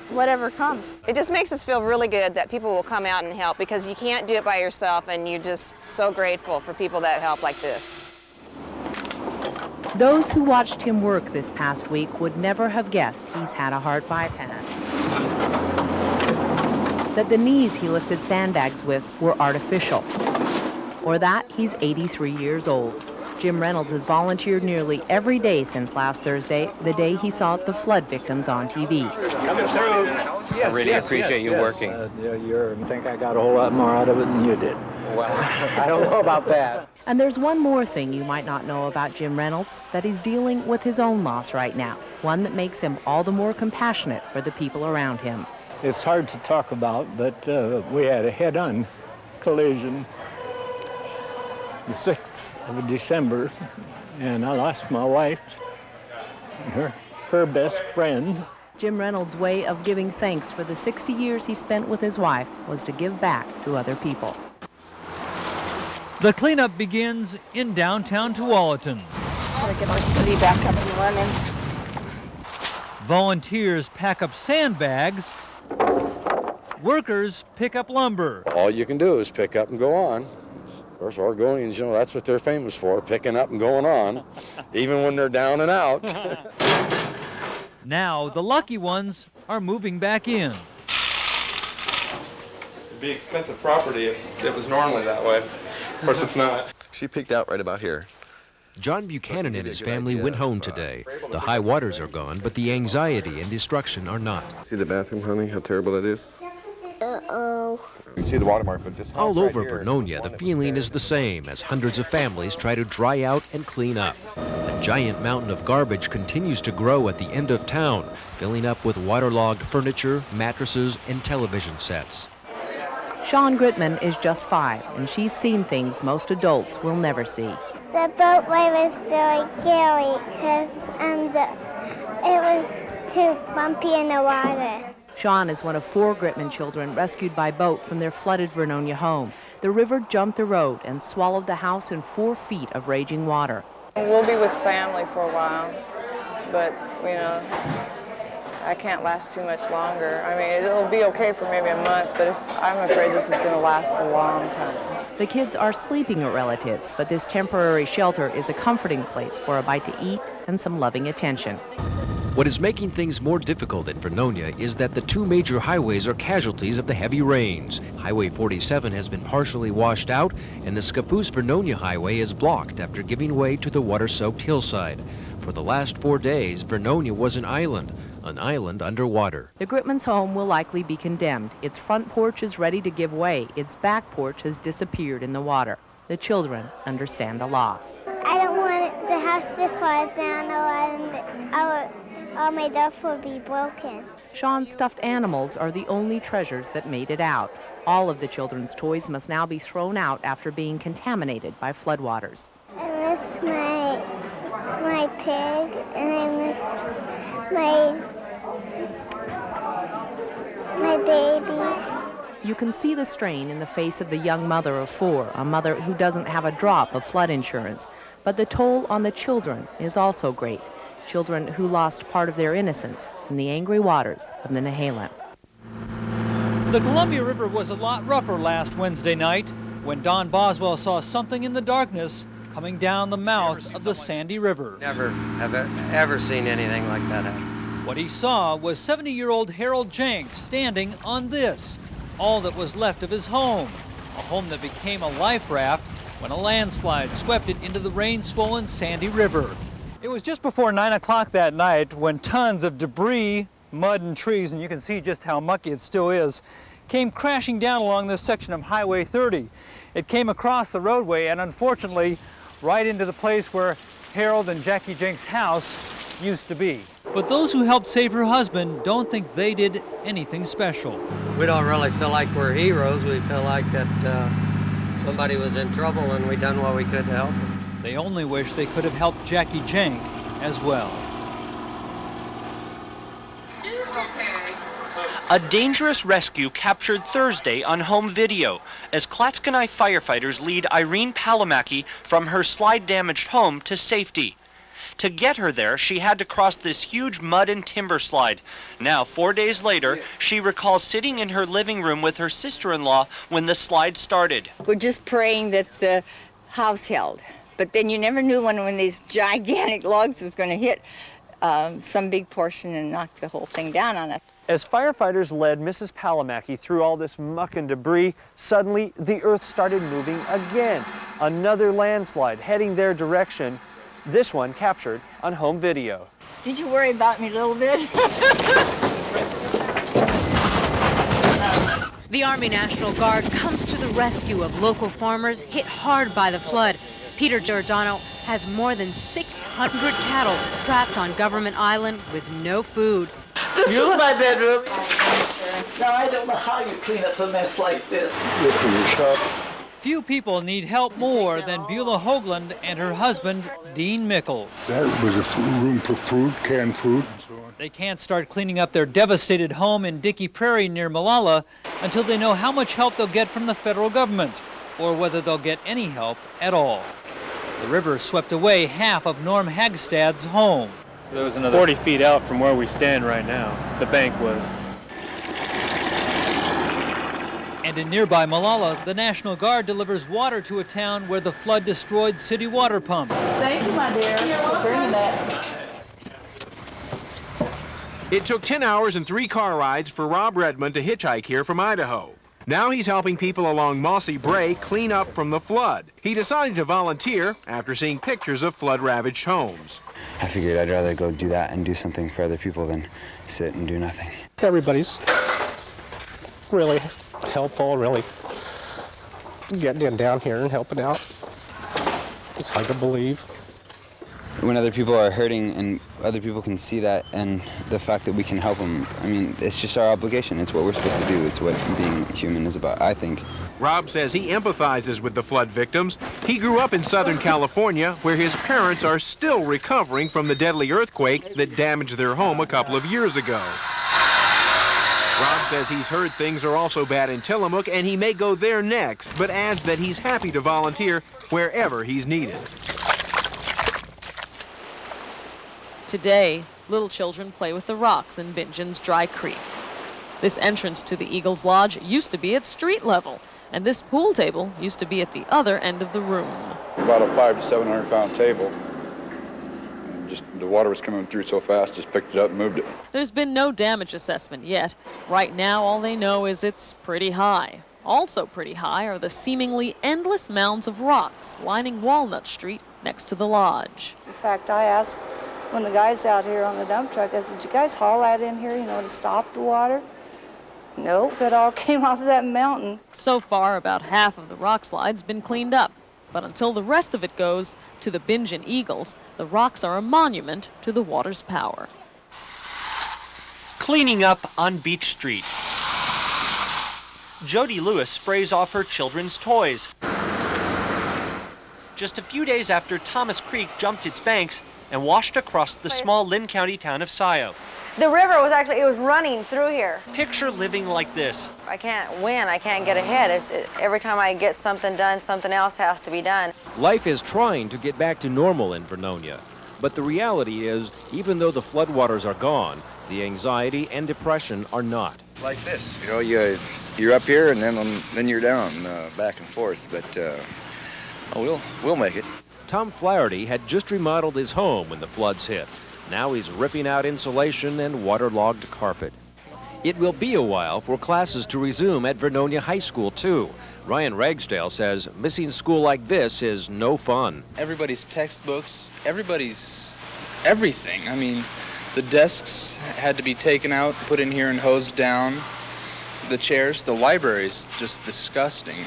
whatever comes. It just makes us feel really good that people will come out and help, because you can't do it by yourself, and you're just so grateful for people that help like this. Those who watched him work this past week would never have guessed he's had a heart bypass. That the knees he lifted sandbags with were artificial, or that he's 83 years old. Jim Reynolds has volunteered nearly every day since last Thursday, the day he saw the flood victims on TV. Coming through. Yes, I really appreciate you working. I think I got a whole lot more out of it than you did. Wow. I don't know about that. And there's one more thing you might not know about Jim Reynolds, that he's dealing with his own loss right now, one that makes him all the more compassionate for the people around him. It's hard to talk about, but we had a head-on collision the 6th of December, and I lost my wife and her best friend. Jim Reynolds' way of giving thanks for the 60 years he spent with his wife was to give back to other people. The cleanup begins in downtown Tualatin. Gotta get our city back up and running. Volunteers pack up sandbags. Workers pick up lumber. All you can do is pick up and go on. course, Oregonians, you know, that's what they're famous for, picking up and going on, even when they're down and out. Now, the lucky ones are moving back in. It'd be expensive property if it was normally that way. Of course, it's not. She peaked out right about here. John Buchanan and his family went home today. The high waters are gone, but the anxiety and destruction are not. See the bathroom, honey, how terrible it is? Uh-oh. You see the watermark, but this house All over right here, Vernonia, the feeling is the same as hundreds of families try to dry out and clean up. A giant mountain of garbage continues to grow at the end of town, filling up with waterlogged furniture, mattresses, and television sets. Shawn Gritman is just 5, and she's seen things most adults will never see. The boatway was very scary because it was too bumpy in the water. Shawn is one of 4 Gritman children rescued by boat from their flooded Vernonia home. The river jumped the road and swallowed the house in 4 feet of raging water. We'll be with family for a while, but, you know, I can't last too much longer. I mean, it'll be okay for maybe a month, but I'm afraid this is going to last a long time. The kids are sleeping at relatives, but this temporary shelter is a comforting place for a bite to eat and some loving attention. What is making things more difficult in Vernonia is that the 2 major highways are casualties of the heavy rains. Highway 47 has been partially washed out, and the Scappoose-Vernonia highway is blocked after giving way to the water-soaked hillside. For the last 4 days, Vernonia was an island underwater. The Gritman's home will likely be condemned. Its front porch is ready to give way. Its back porch has disappeared in the water. The children understand the loss. I don't want the house to fall down or all my stuff will be broken. Shawn's stuffed animals are the only treasures that made it out. All of the children's toys must now be thrown out after being contaminated by floodwaters. I missed my pig, and I missed my babies. You can see the strain in the face of the young mother of 4, a mother who doesn't have a drop of flood insurance. But the toll on the children is also great. Children who lost part of their innocence in the angry waters of the Nehalem. The Columbia River was a lot rougher last Wednesday night when Don Boswell saw something in the darkness coming down the mouth of the Sandy River. Never have ever seen anything like that happen. What he saw was 70-year-old Harold Jenks standing on this, all that was left of his home, a home that became a life raft when a landslide swept it into the rain-swollen Sandy River. It was just before 9 o'clock that night when tons of debris, mud and trees, and you can see just how mucky it still is, came crashing down along this section of Highway 30. It came across the roadway and unfortunately right into the place where Harold and Jackie Jenks' house used to be. But those who helped save her husband don't think they did anything special. We don't really feel like we're heroes. We feel like that somebody was in trouble and we done what we could to help them. They only wish they could have helped Jackie Jenk as well. A dangerous rescue captured Thursday on home video as Klatskanai firefighters lead Irene Palamaki from her slide-damaged home to safety. To get her there, she had to cross this huge mud and timber slide. Now, 4 days later, she recalls sitting in her living room with her sister-in-law when the slide started. We're just praying that the house held. But then you never knew when these gigantic logs was going to hit some big portion and knock the whole thing down on us. As firefighters led Mrs. Palamaki through all this muck and debris, suddenly the earth started moving again. Another landslide heading their direction, this one captured on home video. Did you worry about me a little bit? The Army National Guard comes to the rescue of local farmers hit hard by the flood. Peter Giordano has more than 600 cattle trapped on Government Island with no food. This is my bedroom. Now I don't know how you clean up a mess like this. Few people need help more than Beulah Hoagland and her husband, Dean Mickles. That was a room for food, canned food, and so on. They can't start cleaning up their devastated home in Dickey Prairie near Malala until they know how much help they'll get from the federal government, or whether they'll get any help at all. The river swept away half of Norm Hagstad's home. There was another 40 feet out from where we stand right now. The bank was. And in nearby Malala, the National Guard delivers water to a town where the flood destroyed city water pumps. Thank you, my dear, for bringing that. It took 10 hours and 3 car rides for Rob Redmond to hitchhike here from Idaho. Now he's helping people along Mossy Brae clean up from the flood. He decided to volunteer after seeing pictures of flood-ravaged homes. I figured I'd rather go do that and do something for other people than sit and do nothing. Everybody's really helpful, really getting down here and helping out. It's hard to believe. When other people are hurting and other people can see that and the fact that we can help them, I mean, it's just our obligation. It's what we're supposed to do. It's what being human is about, I think. Rob says he empathizes with the flood victims. He grew up in Southern California, where his parents are still recovering from the deadly earthquake that damaged their home a couple of years ago. Rob says he's heard things are also bad in Tillamook, and he may go there next, but adds that he's happy to volunteer wherever he's needed. Today, little children play with the rocks in Bingen's Dry Creek. This entrance to the Eagles Lodge used to be at street level, and this pool table used to be at the other end of the room. About a 500 to 700 pound table. And just the water was coming through so fast, just picked it up and moved it. There's been no damage assessment yet. Right now, all they know is it's pretty high. Also pretty high are the seemingly endless mounds of rocks lining Walnut Street next to the lodge. In fact, I asked when the guys out here on the dump truck, I said, did you guys haul that in here, to stop the water? Nope, it all came off of that mountain. So far, about half of the rock slide's been cleaned up. But until the rest of it goes to the Bingen Eagles, the rocks are a monument to the water's power. Cleaning up on Beach Street. Jody Lewis sprays off her children's toys. Just a few days after Thomas Creek jumped its banks and washed across the small Lynn County town of Scioto. The river was it was running through here. Picture living like this. I can't win, I can't get ahead. Every time I get something done, something else has to be done. Life is trying to get back to normal in Vernonia. But the reality is, even though the floodwaters are gone, the anxiety and depression are not. Like this, you're up here and then you're down, back and forth, but we'll make it. Tom Flaherty had just remodeled his home when the floods hit. Now he's ripping out insulation and waterlogged carpet. It will be a while for classes to resume at Vernonia High School, too. Ryan Ragsdale says missing school like this is no fun. Everybody's textbooks, everybody's everything. I mean, the desks had to be taken out, put in here and hosed down. The chairs, the library's just disgusting.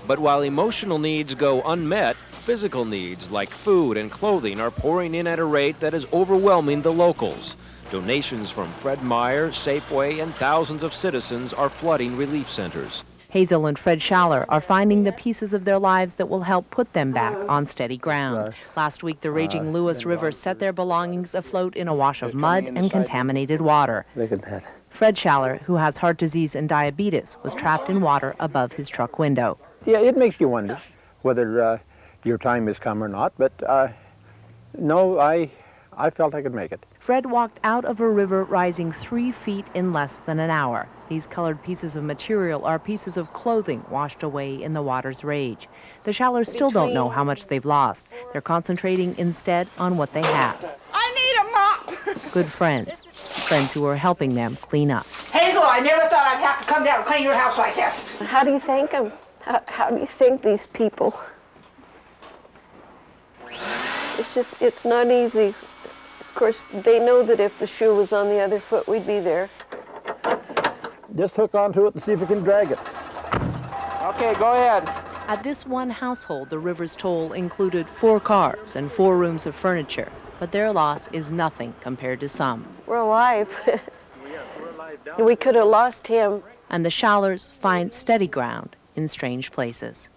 But while emotional needs go unmet, physical needs like food and clothing are pouring in at a rate that is overwhelming the locals. Donations from Fred Meyer, Safeway, and thousands of citizens are flooding relief centers. Hazel and Fred Schaller are finding the pieces of their lives that will help put them back on steady ground. Last week, the raging Lewis River set their belongings afloat in a wash of mud and contaminated water. Look at that. Fred Schaller, who has heart disease and diabetes, was trapped in water above his truck window. Yeah, it makes you wonder whether your time has come or not, but no, I felt I could make it. Fred walked out of a river rising 3 feet in less than an hour. These colored pieces of material are pieces of clothing washed away in the water's rage. The Schallers still don't know how much they've lost. They're concentrating instead on what they have. I need a mop. Good friends who are helping them clean up. Hazel, I never thought I'd have to come down and clean your house like this. How do you thank them? How do you thank these people? It's not easy. Of course, they know that if the shoe was on the other foot, we'd be there. Just hook onto it and see if you can drag it. Okay, go ahead. At this one household, the river's toll included 4 cars and 4 rooms of furniture, but their loss is nothing compared to some. We're alive. We could have lost him. And the Schallers find steady ground in strange places.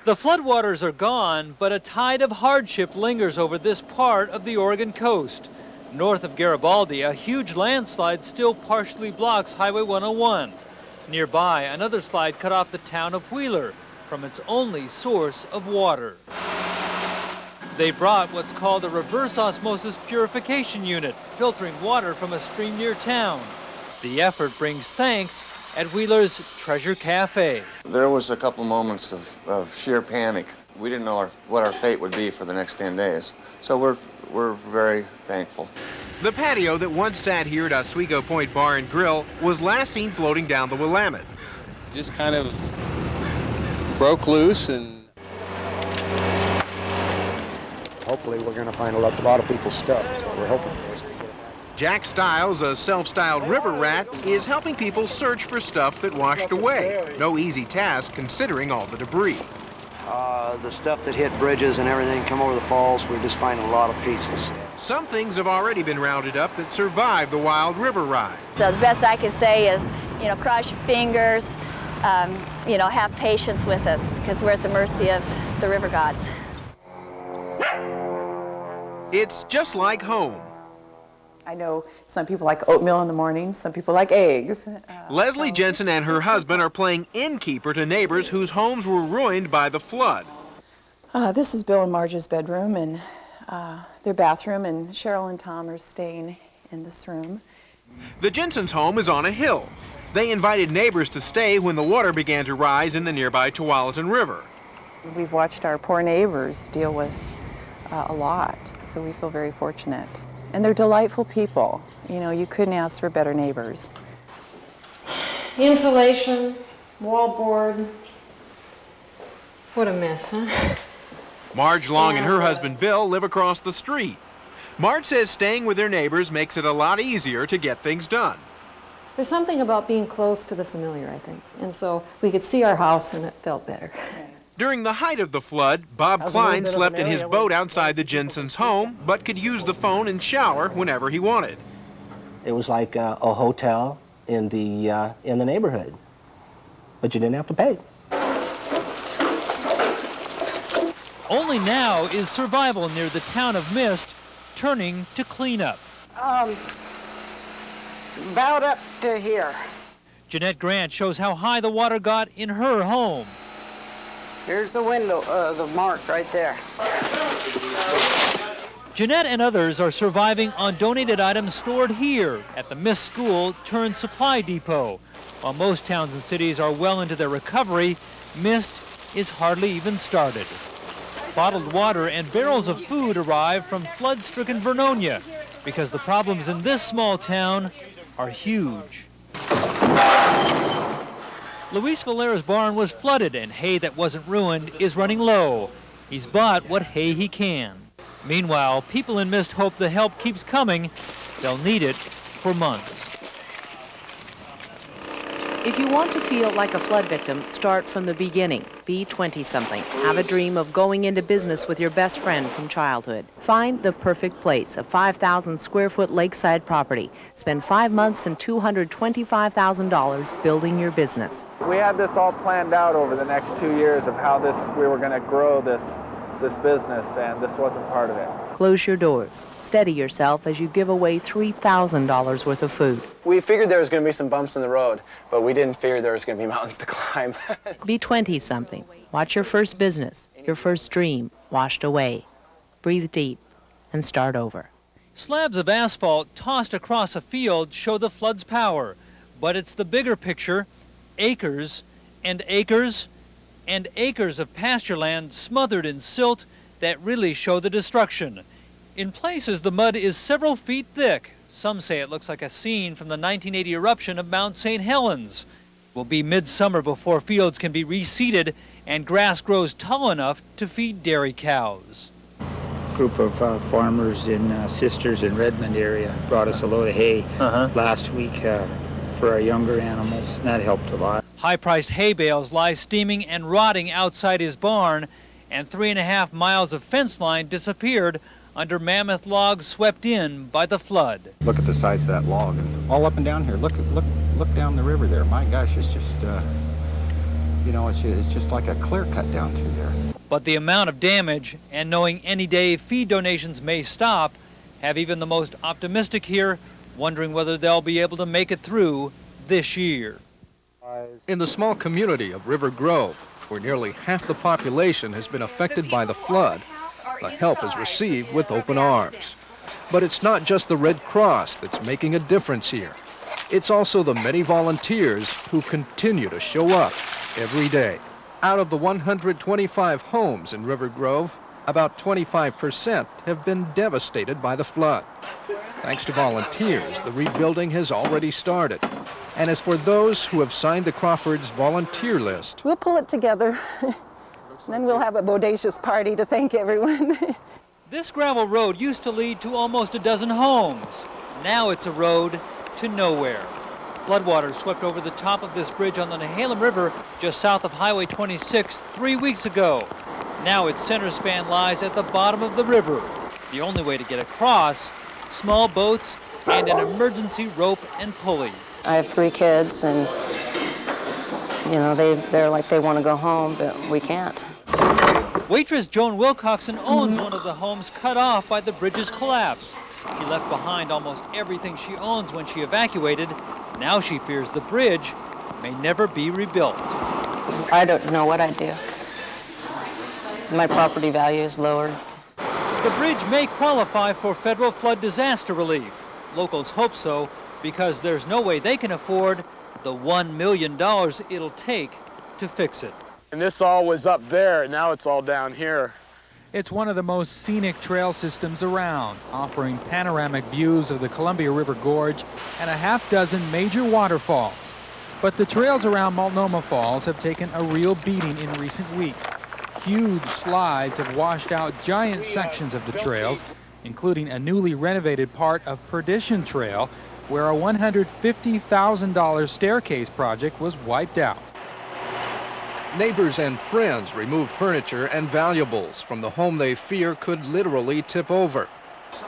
The floodwaters are gone, but a tide of hardship lingers over this part of the Oregon coast. North of Garibaldi, a huge landslide still partially blocks Highway 101. Nearby, another slide cut off the town of Wheeler from its only source of water. They brought what's called a reverse osmosis purification unit, filtering water from a stream near town. The effort brings thanks at Wheeler's Treasure Cafe. There was a couple moments of sheer panic. We didn't know what our fate would be for the next 10 days. So we're very thankful. The patio that once sat here at Oswego Point Bar and Grill was last seen floating down the Willamette. Just kind of broke loose, and hopefully we're going to find a lot of people's stuff. That's what we're hoping for. Jack Stiles, a self-styled river rat, is helping people search for stuff that washed away. No easy task considering all the debris. The stuff that hit bridges and everything come over the falls, we're just finding a lot of pieces. Some things have already been rounded up that survived the wild river ride. So the best I can say is, cross your fingers, have patience with us, because we're at the mercy of the river gods. It's just like home. I know some people like oatmeal in the morning, some people like eggs. Leslie Jensen and her husband are playing innkeeper to neighbors whose homes were ruined by the flood. This is Bill and Marge's bedroom and their bathroom, and Cheryl and Tom are staying in this room. The Jensen's home is on a hill. They invited neighbors to stay when the water began to rise in the nearby Tualatin River. We've watched our poor neighbors deal with a lot, so we feel very fortunate. And they're delightful people. You couldn't ask for better neighbors. Insulation, wallboard. What a mess, huh? Marge Long and her husband Bill live across the street. Marge says staying with their neighbors makes it a lot easier to get things done. There's something about being close to the familiar, I think. And so we could see our house and it felt better. During the height of the flood, Bob Klein slept in his boat outside the Jensen's home, but could use the phone and shower whenever he wanted. It was like a hotel in the neighborhood, but you didn't have to pay. Only now is survival near the town of Mist turning to cleanup. About up to here. Jeanette Grant shows how high the water got in her home. Here's the window, the mark right there. Jeanette and others are surviving on donated items stored here at the Mist School turned supply depot. While most towns and cities are well into their recovery, Mist is hardly even started. Bottled water and barrels of food arrive from flood-stricken Vernonia because the problems in this small town are huge. Luis Valera's barn was flooded, and hay that wasn't ruined is running low. He's bought what hay he can. Meanwhile, people in Mist hope the help keeps coming. They'll need it for months. If you want to feel like a flood victim, start from the beginning. Be 20-something. Have a dream of going into business with your best friend from childhood. Find the perfect place, a 5,000 square foot lakeside property. Spend 5 months and $225,000 building your business. We had this all planned out over the next 2 years of how we were going to grow this business, and this wasn't part of it. Close your doors. Steady yourself as you give away $3,000 worth of food. We figured there was going to be some bumps in the road, but we didn't figure there was going to be mountains to climb. Be 20-something. Watch your first business, your first dream, washed away. Breathe deep and start over. Slabs of asphalt tossed across a field show the flood's power, but it's the bigger picture, acres and acres and acres of pasture land smothered in silt that really show the destruction. In places, the mud is several feet thick. Some say it looks like a scene from the 1980 eruption of Mount St. Helens. It will be midsummer before fields can be reseeded and grass grows tall enough to feed dairy cows. A group of farmers in Sisters in Redmond area brought us a load of hay last week for our younger animals. That helped a lot. High-priced hay bales lie steaming and rotting outside his barn, and 3.5 miles of fence line disappeared under mammoth logs swept in by the flood. Look at the size of that log, and all up and down here. Look down the river there. My gosh, it's just, it's just like a clear cut down through there. But the amount of damage, and knowing any day feed donations may stop, have even the most optimistic here wondering whether they'll be able to make it through this year. In the small community of River Grove, where nearly half the population has been affected by the flood, the help is received with open arms. But it's not just the Red Cross that's making a difference here. It's also the many volunteers who continue to show up every day. Out of the 125 homes in River Grove, about 25% have been devastated by the flood. Thanks to volunteers, the rebuilding has already started. And as for those who have signed the Crawfords volunteer list, We'll pull it together. Then we'll have a bodacious party to thank everyone. This gravel road used to lead to almost a dozen homes. Now it's a road to nowhere. Floodwaters swept over the top of this bridge on the Nehalem River just south of Highway 26 3 weeks ago. Now its center span lies at the bottom of the river. The only way to get across, small boats and an emergency rope and pulley. I have 3 kids, and you know, they're like they want to go home, but we can't. Waitress Joan Wilcoxon owns one of the homes cut off by the bridge's collapse. She left behind almost everything she owns when she evacuated. Now she fears the bridge may never be rebuilt. I don't know what I'd do. My property value is lowered. The bridge may qualify for federal flood disaster relief. Locals hope so because there's no way they can afford the $1 million it'll take to fix it. And this all was up there, now it's all down here. It's one of the most scenic trail systems around, offering panoramic views of the Columbia River Gorge and a half-dozen major waterfalls. But the trails around Multnomah Falls have taken a real beating in recent weeks. Huge slides have washed out giant sections of the trails, including a newly renovated part of Perdition Trail, where a $150,000 staircase project was wiped out. neighbors and friends removed furniture and valuables from the home they fear could literally tip over.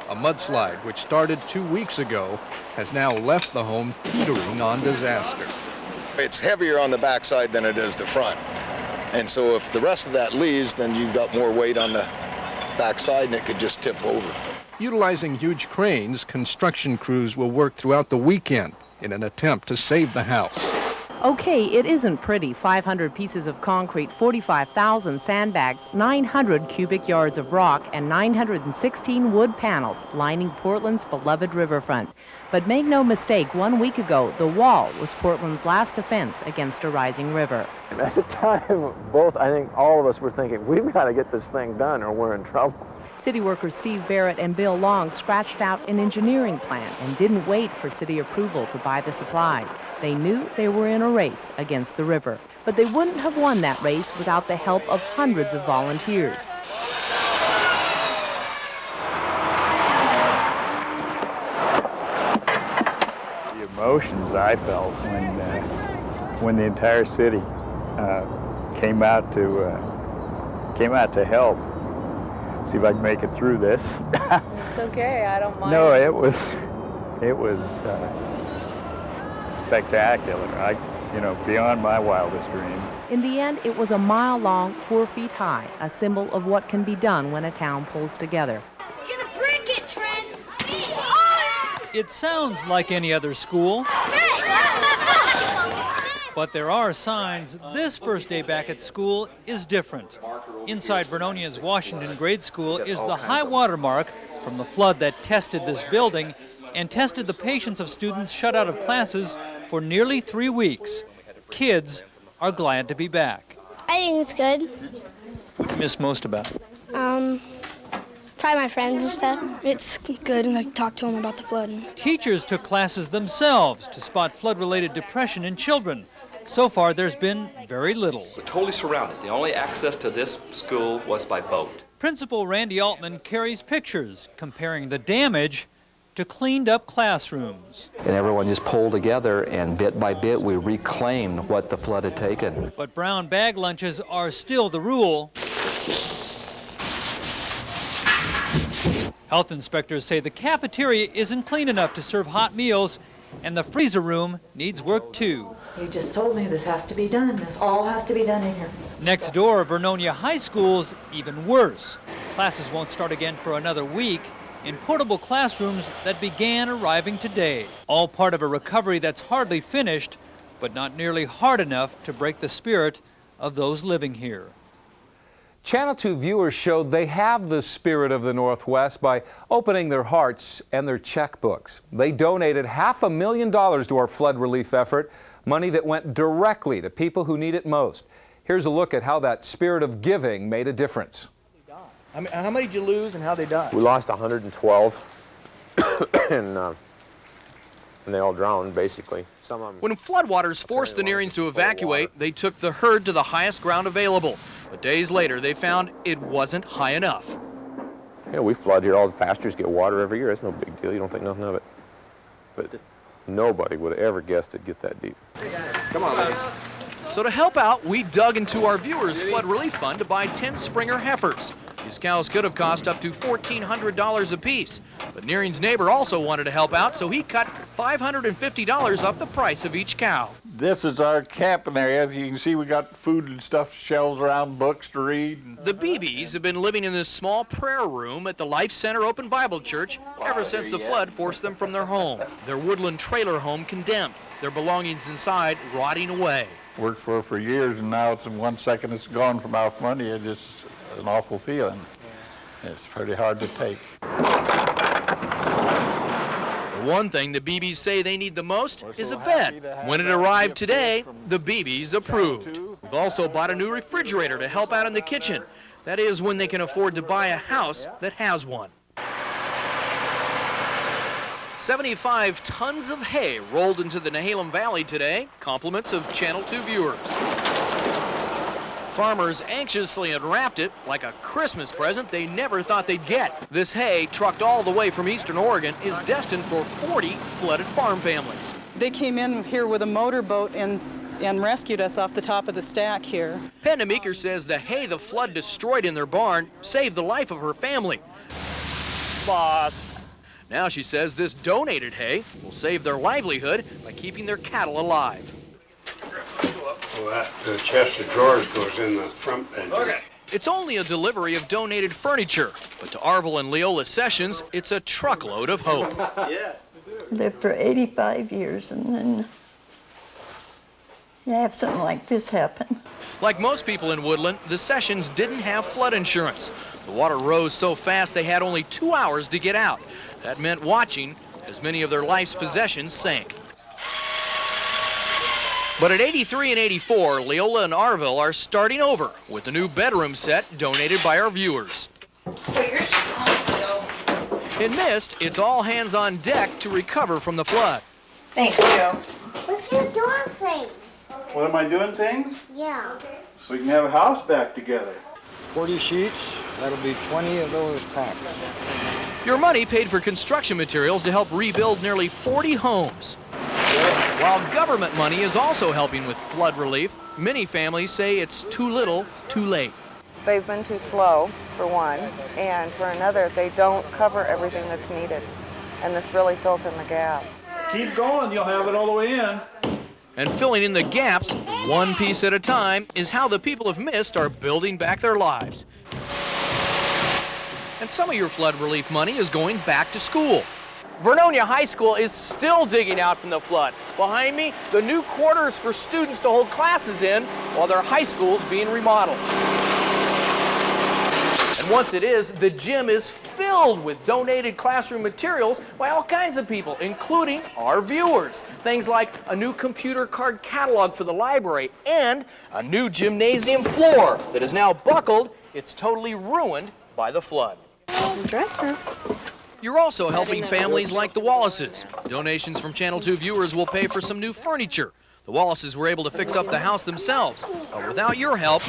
A mudslide, which started 2 weeks ago, has now left the home teetering on disaster. It's heavier on the backside than it is the front. And so if the rest of that leaves, then you've got more weight on the backside and it could just tip over. Utilizing huge cranes, construction crews will work throughout the weekend in an attempt to save the house. Okay, it isn't pretty. 500 pieces of concrete, 45,000 sandbags, 900 cubic yards of rock, and 916 wood panels lining Portland's beloved riverfront. But make no mistake, 1 week ago, the wall was Portland's last defense against a rising river. At the time, I think all of us were thinking, we've got to get this thing done or we're in trouble. City workers Steve Barrett and Bill Long scratched out an engineering plan and didn't wait for city approval to buy the supplies. They knew they were in a race against the river, but they wouldn't have won that race without the help of hundreds of volunteers. The emotions I felt when the entire city came out to help. See if I can make it through this. It's okay, I don't mind. No, it was spectacular. Beyond my wildest dreams. In the end, it was a mile long, 4 feet high, a symbol of what can be done when a town pulls together. You're gonna break it, Trent! It sounds like any other school, but there are signs this first day back at school is different. Inside Vernonia's Washington grade school is the high water mark from the flood that tested this building and tested the patience of students shut out of classes for nearly 3 weeks. Kids are glad to be back. I think it's good. What do you miss most about it? Probably my friends and stuff. It's good, and I talk to them about the flood. Teachers took classes themselves to spot flood-related depression in children. So far, there's been very little. We're totally surrounded. The only access to this school was by boat. Principal Randy Altman carries pictures comparing the damage to cleaned-up classrooms. And everyone just pulled together, and bit by bit, we reclaimed what the flood had taken. But brown bag lunches are still the rule. Health inspectors say the cafeteria isn't clean enough to serve hot meals, and the freezer room needs work too. You just told me this has to be done. This all has to be done in here. Next door, Vernonia High School's even worse. Classes won't start again for another week in portable classrooms that began arriving today. All part of a recovery that's hardly finished, but not nearly hard enough to break the spirit of those living here. Channel 2 viewers showed they have the spirit of the Northwest by opening their hearts and their checkbooks. They donated $500,000 to our flood relief effort, money that went directly to people who need it most. Here's a look at how that spirit of giving made a difference. I mean, how many did you lose and how they died? We lost 112, and they all drowned, basically. Some of them. When floodwaters forced the Nearings to evacuate, they took the herd to the highest ground available. But days later, they found it wasn't high enough. Yeah, we flood here. All the pastures get water every year. It's no big deal. You don't think nothing of it. But nobody would have ever guessed it'd get that deep. Come on, Liz. So to help out, we dug into our viewers' flood relief fund to buy 10 Springer heifers. These cows could have cost up to $1,400 apiece. But Nearing's neighbor also wanted to help out, so he cut $550 off the price of each cow. This is our camping area. As you can see, we got food and stuff, shelves around, books to read. The Beebes have been living in this small prayer room at the Life Center Open Bible Church ever since the flood forced them from their home. Their woodland trailer home condemned, their belongings inside rotting away. Worked for years, and now it's in 1 second it's gone from our money. It's just an awful feeling. It's pretty hard to take. The one thing the Beebes say they need the most is a bed. When it arrived today, the Beebes approved. We've also bought a new refrigerator to help out in the kitchen. That is when they can afford to buy a house that has one. 75 tons of hay rolled into the Nehalem Valley today, compliments of Channel 2 viewers. Farmers anxiously unwrapped it like a Christmas present they never thought they'd get. This hay, trucked all the way from eastern Oregon, is destined for 40 flooded farm families. They came in here with a motorboat and rescued us off the top of the stack here. Penda Meeker says the hay the flood destroyed in their barn saved the life of her family. Boss. Now she says this donated hay will save their livelihood by keeping their cattle alive. Well, the chest of drawers goes in the front bedroom. Okay. It's only a delivery of donated furniture, but to Arvil and Leola Sessions, it's a truckload of hope. Yes. Lived for 85 years, and then you have something like this happen. Like most people in Woodland, the Sessions didn't have flood insurance. The water rose so fast they had only 2 hours to get out. That meant watching as many of their life's possessions sank. But at 83 and 84, Leola and Arvil are starting over with a new bedroom set donated by our viewers. In Mist, it's all hands on deck to recover from the flood. Thanks, Joe. What's you doing things? What am I doing things? Yeah. So we can have a house back together. 40 sheets, that'll be 20 of those packs. Your money paid for construction materials to help rebuild nearly 40 homes. While government money is also helping with flood relief, many families say it's too little, too late. They've been too slow, for one, and for another, they don't cover everything that's needed. And this really fills in the gap. Keep going, you'll have it all the way in. And filling in the gaps, one piece at a time, is how the people of Mist are building back their lives. And some of your flood relief money is going back to school. Vernonia High School is still digging out from the flood. Behind me, the new quarters for students to hold classes in while their high school's being remodeled. And once it is, the gym is filled with donated classroom materials by all kinds of people, including our viewers. Things like a new computer card catalog for the library and a new gymnasium floor that is now buckled. It's totally ruined by the flood. There's a dresser. You're also helping families like the Wallaces. Donations from Channel 2 viewers will pay for some new furniture. The Wallaces were able to fix up the house themselves, but without your help,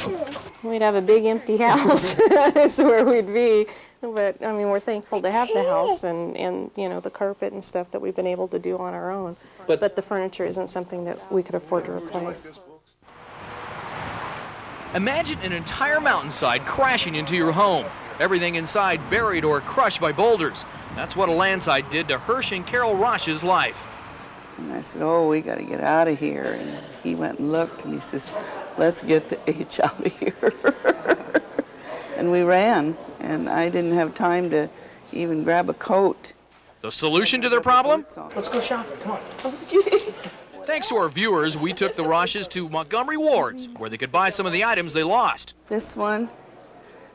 we'd have a big empty house. That's where we'd be. But I mean, we're thankful to have the house and you know, the carpet and stuff that we've been able to do on our own. But the furniture isn't something that we could afford to replace. Imagine an entire mountainside crashing into your home. Everything inside buried or crushed by boulders. That's what a landslide did to Hirsch and Carol Rosh's life. And I said, oh, we got to get out of here. And he went and looked, and he says, let's get the H out of here. And we ran, and I didn't have time to even grab a coat. The solution to their problem? Let's go shopping, come on. Thanks to our viewers, we took the Roshes to Montgomery Wards, where they could buy some of the items they lost. This one,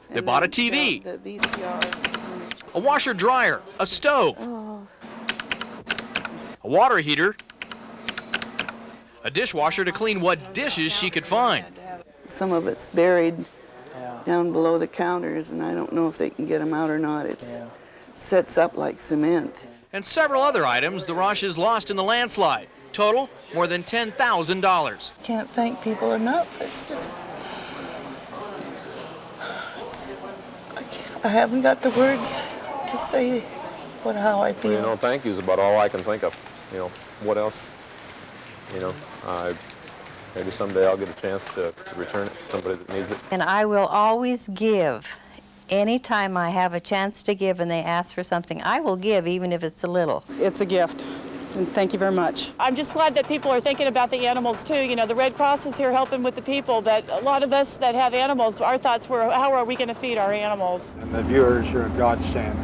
They bought a TV, The VCR. a washer dryer, a stove, a water heater, a dishwasher to clean what dishes she could find. Some of it's buried down below the counters, and I don't know if they can get them out or not. It sets up like cement. And several other items the Rushes lost in the landslide. Total, more than $10,000. Can't thank people enough. It's just, I haven't got the words to say how I feel. You know, thank you is about all I can think of. You know, what else? You know, maybe someday I'll get a chance to return it to somebody that needs it. And I will always give. Anytime I have a chance to give and they ask for something, I will give, even if it's a little. It's a gift, and thank you very much. I'm just glad that people are thinking about the animals too. You know, the Red Cross was here helping with the people, but a lot of us that have animals, our thoughts were, how are we going to feed our animals? And the viewers are a godsend,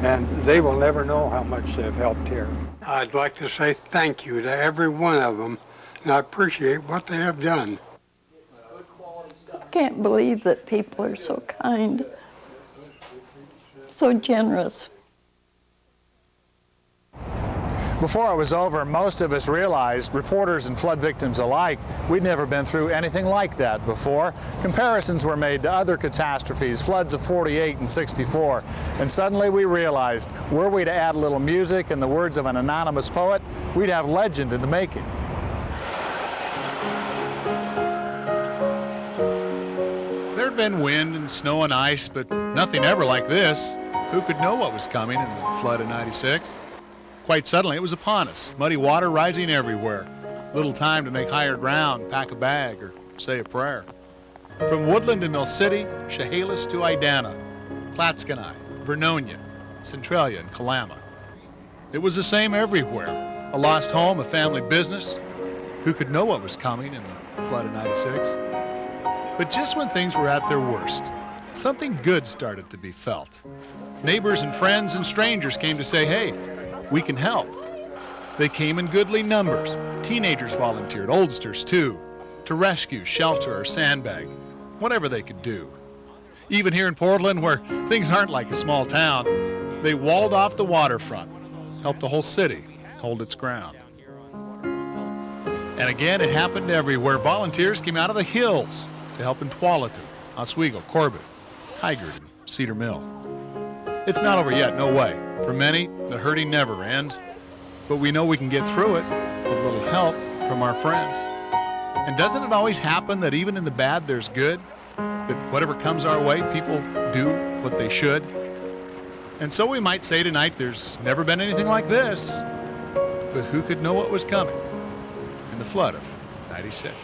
and they will never know how much they've helped here. I'd like to say thank you to every one of them, and I appreciate what they have done. I can't believe that people are so kind, so generous. Before it was over, most of us realized, reporters and flood victims alike, we'd never been through anything like that before. Comparisons were made to other catastrophes, floods of '48 and '64, and suddenly we realized, were we to add a little music and the words of an anonymous poet, we'd have legend in the making. There had been wind and snow and ice, but nothing ever like this. Who could know what was coming in the flood of '96? Quite suddenly, it was upon us, muddy water rising everywhere. Little time to make higher ground, pack a bag, or say a prayer. From Woodland to Mill City, Chehalis to Idana, Clatskanie, Vernonia, Centralia, and Kalama. It was the same everywhere. A lost home, a family business. Who could know what was coming in the flood of '96? But just when things were at their worst, something good started to be felt. Neighbors and friends and strangers came to say, hey, we can help. They came in goodly numbers. Teenagers volunteered, oldsters too, to rescue, shelter, or sandbag, whatever they could do. Even here in Portland, where things aren't like a small town, they walled off the waterfront, helped the whole city hold its ground. And again, it happened everywhere. Volunteers came out of the hills to help in Tualatin, Oswego, Corbett, Tigard, and Cedar Mill. It's not over yet, no way. For many, the hurting never ends, but we know we can get through it with a little help from our friends. And doesn't it always happen that even in the bad there's good? That whatever comes our way, people do what they should? And so we might say tonight there's never been anything like this, but who could know what was coming in the flood of '96?